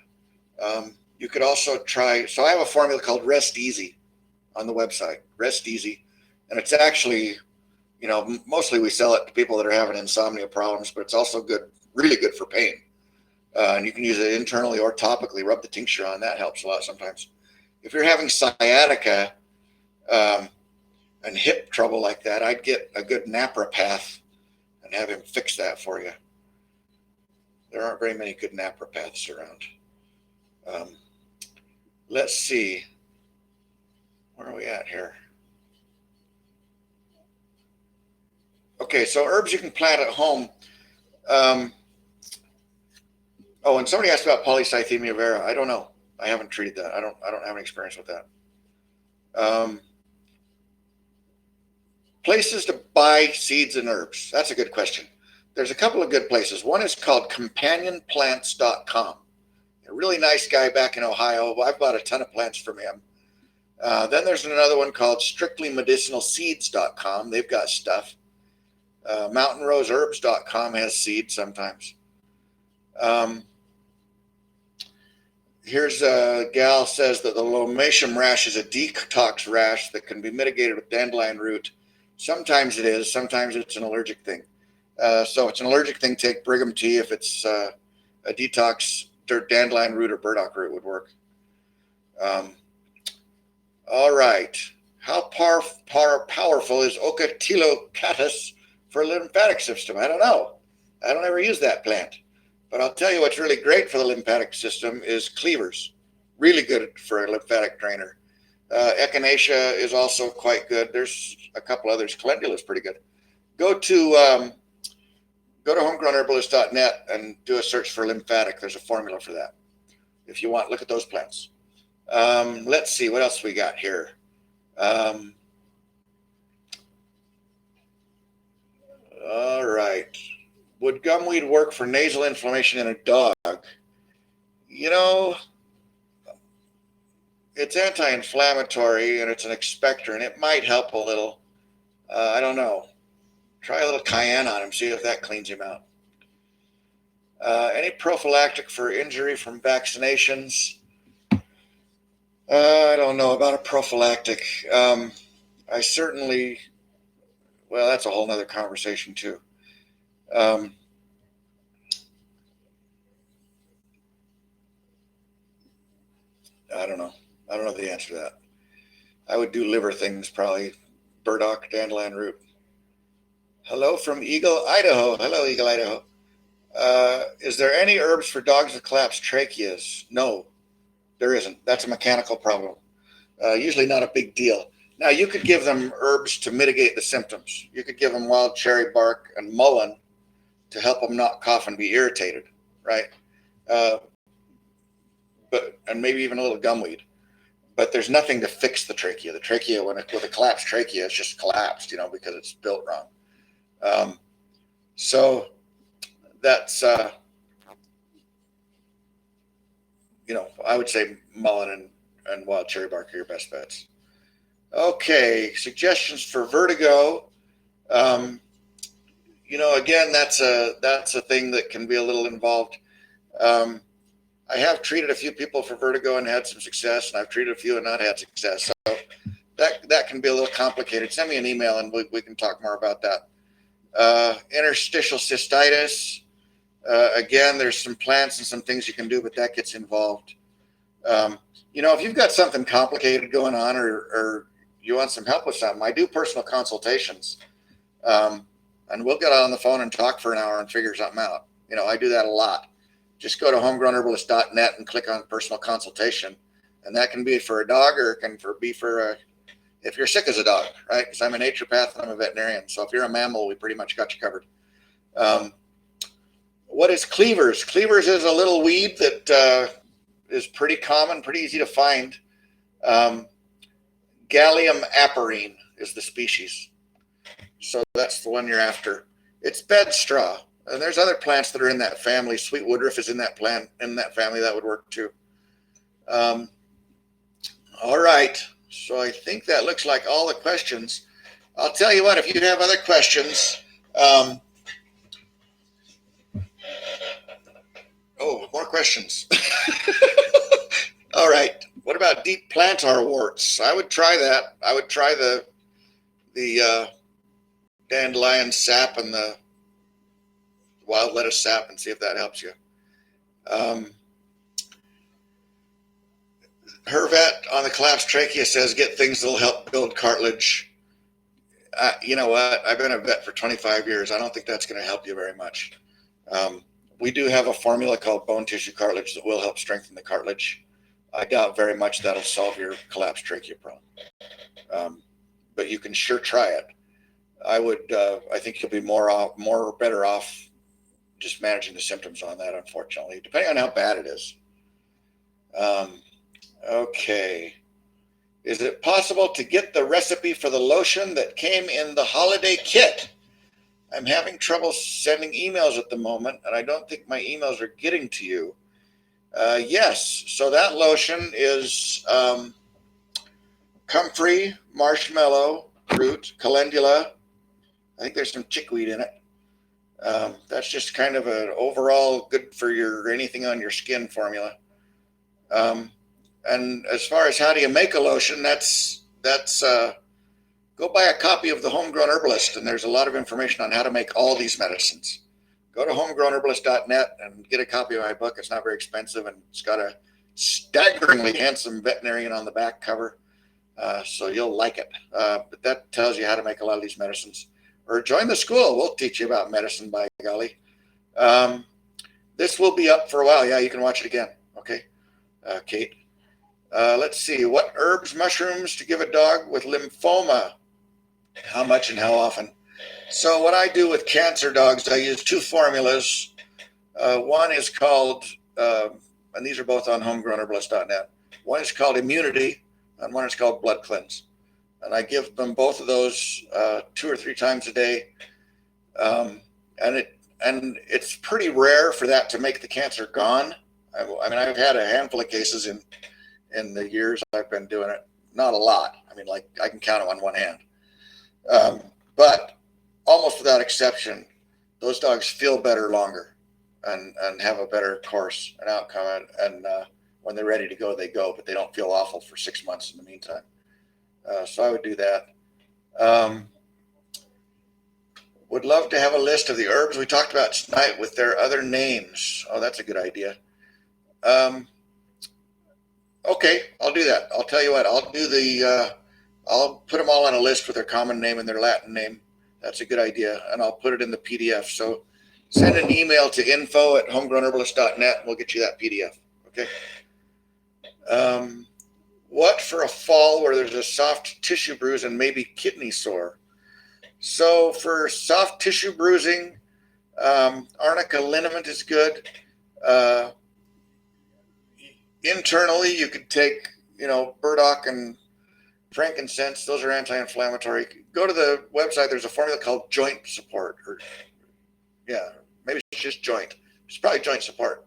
You could also try, so I have a formula called Rest Easy on the website, Rest Easy. And it's actually, mostly we sell it to people that are having insomnia problems, but it's also good, really good for pain. And you can use it internally or topically, rub the tincture on. That helps a lot sometimes. If you're having sciatica, and hip trouble like that, I'd get a good naturopath and have him fix that for you. There aren't very many good naturopaths around. Let's see. Where are we at here? Okay, so herbs you can plant at home. Oh, and somebody asked about polycythemia vera. I don't know. I haven't treated that. I don't have any experience with that. Places to buy seeds and herbs. That's a good question. There's a couple of good places. One is called companionplants.com. A really nice guy back in Ohio. I've bought a ton of plants from him. Then there's another one called strictlymedicinalseeds.com. They've got stuff. mountainroseherbs.com has seeds sometimes. Here's a gal says that the lomatium rash is a detox rash that can be mitigated with dandelion root. Sometimes it is. Sometimes it's an allergic thing. So if it's an allergic thing, take Brigham tea. If it's a detox, dandelion root or burdock root would work. All right. How powerful is Ocatilocatus for a lymphatic system? I don't know. I don't ever use that plant. But I'll tell you what's really great for the lymphatic system is cleavers. Really good for a lymphatic drainer. Echinacea is also quite good. There's a couple others. Calendula is pretty good. Go to homegrownherbalist.net and do a search for lymphatic. There's a formula for that. If you want, look at those plants. Let's see what else we got here. All right. Would gumweed work for nasal inflammation in a dog? You know, it's anti-inflammatory and it's an expectorant. It might help a little. I don't know. Try a little cayenne on him, see if that cleans him out. Any prophylactic for injury from vaccinations? I don't know about a prophylactic. I certainly, well, that's a whole nother conversation too. I don't know. I don't know the answer to that. I would do liver things, probably burdock, dandelion root. Hello from Eagle, Idaho. Hello, Eagle, Idaho. Is there any herbs for dogs with collapsed tracheas? No, there isn't. That's a mechanical problem. Usually not a big deal. Now, you could give them herbs to mitigate the symptoms. You could give them wild cherry bark and mullein to help them not cough and be irritated, right? And maybe even a little gumweed. But there's nothing to fix the trachea. The trachea, with a collapsed trachea, it's just collapsed, because it's built wrong. So that's, I would say mullein and wild cherry bark are your best bets. Okay, suggestions for vertigo. Again, that's a thing that can be a little involved. I have treated a few people for vertigo and had some success, and I've treated a few and not had success. So that can be a little complicated. Send me an email and we can talk more about that. Interstitial cystitis. Again, there's some plants and some things you can do, but that gets involved. If you've got something complicated going on or you want some help with something, I do personal consultations. And we'll get on the phone and talk for an hour and figure something out. I do that a lot. Just go to homegrownherbalist.net and click on personal consultation. And that can be for a dog or it can be for if you're sick as a dog, right? Because I'm a naturopath and I'm a veterinarian. So if you're a mammal, we pretty much got you covered. What is cleavers? Cleavers is a little weed that is pretty common, pretty easy to find. Gallium aperine is the species. So that's the one you're after. It's bed straw. And there's other plants that are in that family. Sweet woodruff is in that family. That would work too. All right. So I think that looks like all the questions. I'll tell you what, if you have other questions, more questions. All right. What about deep plantar warts? I would try that. I would try the dandelion sap and the wild lettuce sap and see if that helps you. Her vet on the collapsed trachea says get things that'll help build cartilage. You know what? I've been a vet for 25 years. I don't think that's going to help you very much. We do have a formula called bone tissue cartilage that will help strengthen the cartilage. I doubt very much that'll solve your collapsed trachea problem. But you can sure try it. I think you'll be better off just managing the symptoms on that, unfortunately, depending on how bad it is. Okay. Is it possible to get the recipe for the lotion that came in the holiday kit? I'm having trouble sending emails at the moment, and I don't think my emails are getting to you. Yes, so that lotion is comfrey, marshmallow, root, calendula. I think there's some chickweed in it. That's just kind of an overall good for anything on your skin formula. And as far as how do you make a lotion, that's go buy a copy of the Homegrown Herbalist, and there's a lot of information on how to make all these medicines. Go to homegrownherbalist.net and get a copy of my book. It's not very expensive, and it's got a staggeringly handsome veterinarian on the back cover, so you'll like it. But that tells you how to make a lot of these medicines. Or join the school. We'll teach you about medicine, by golly. This will be up for a while. Yeah, you can watch it again. Okay, Kate. Let's see. What herbs, mushrooms to give a dog with lymphoma? How much and how often? So what I do with cancer dogs, I use two formulas. One is called, and these are both on homegrownherbalist.net. One is called Immunity, and one is called Blood Cleanse. And I give them both of those 2 or 3 times a day. And it's pretty rare for that to make the cancer gone. I mean, I've had a handful of cases in the years I've been doing it. Not a lot. I mean, like I can count them on one hand. But almost without exception, those dogs feel better longer and have a better course and outcome. And when they're ready to go, they go, but they don't feel awful for 6 months in the meantime. So I would do that. Would love to have a list of the herbs we talked about tonight with their other names. Oh, that's a good idea. Okay, I'll do that. I'll tell you what, I'll put them all on a list with their common name and their Latin name. That's a good idea. And I'll put it in the PDF. So send an email to info@homegrownherbalist.net and we'll get you that PDF. Okay. What for a fall where there's a soft tissue bruise and maybe kidney sore? So for soft tissue bruising, arnica liniment is good. Internally, you could take, burdock and frankincense. Those are anti-inflammatory. Go to the website. There's a formula called joint support. Maybe it's just joint. It's probably joint support.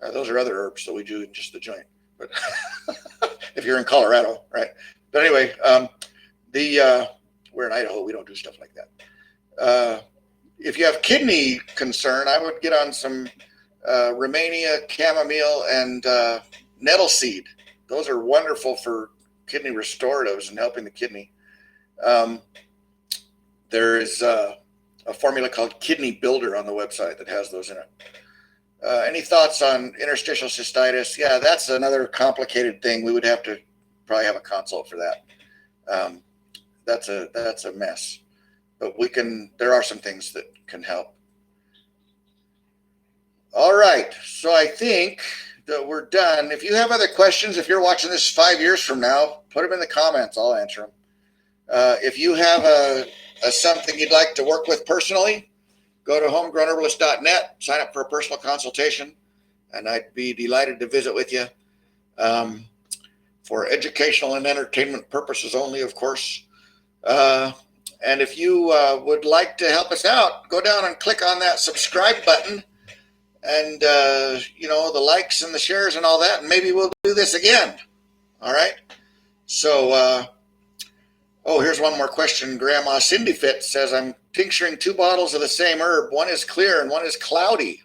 Those are other herbs, so we do just the joint. But if you're in Colorado, right? But anyway, we're in Idaho. We don't do stuff like that. If you have kidney concern, I would get on some Romania chamomile and nettle seed. Those are wonderful for kidney restoratives and helping the kidney. There is a formula called Kidney Builder on the website that has those in it. Any thoughts on interstitial cystitis? Yeah, that's another complicated thing. We would have to probably have a consult for that. That's a mess. But there are some things that can help. All right, so I think that we're done. If you have other questions, if you're watching this 5 years from now, put them in the comments. I'll answer them. If you have a something you'd like to work with personally, go to homegrownherbalist.net, sign up for a personal consultation, and I'd be delighted to visit with you for educational and entertainment purposes only, of course. And if you would like to help us out, go down and click on that subscribe button and, the likes and the shares and all that, and maybe we'll do this again. All right. So, here's one more question. Grandma Cindy Fit says, I'm tincturing 2 bottles of the same herb. One is clear and one is cloudy.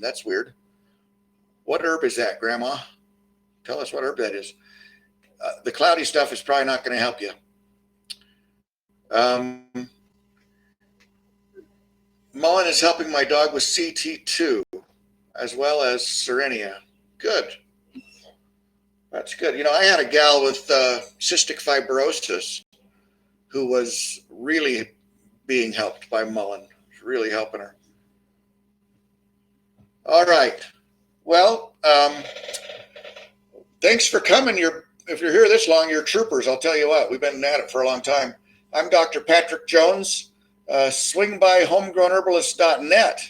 That's weird. What herb is that, Grandma? Tell us what herb that is. The cloudy stuff is probably not going to help you. Mullen is helping my dog with CT2 as well as Serenia. Good. That's good. I had a gal with cystic fibrosis who was really being helped by Mullen, really helping her. All right. Well, thanks for coming. If you're here this long, you're troopers. I'll tell you what, we've been at it for a long time. I'm Dr. Patrick Jones. Swing by homegrownherbalist.net.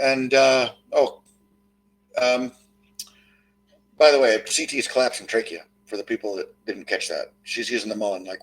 And, by the way, CT is collapsing trachea for the people that didn't catch that. She's using the Mullen like.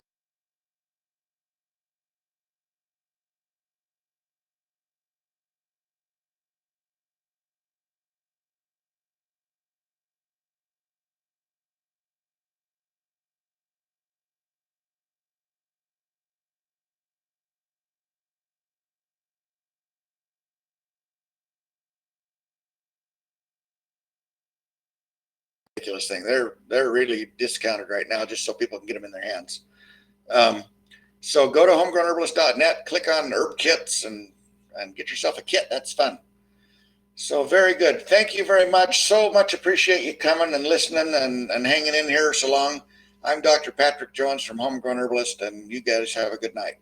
Ridiculous thing. They're really discounted right now just so people can get them in their hands. So go to homegrownherbalist.net, click on herb kits and get yourself a kit. That's fun. So very good. Thank you very much. So much appreciate you coming and listening and hanging in here so long. I'm Dr. Patrick Jones from Homegrown Herbalist, and you guys have a good night.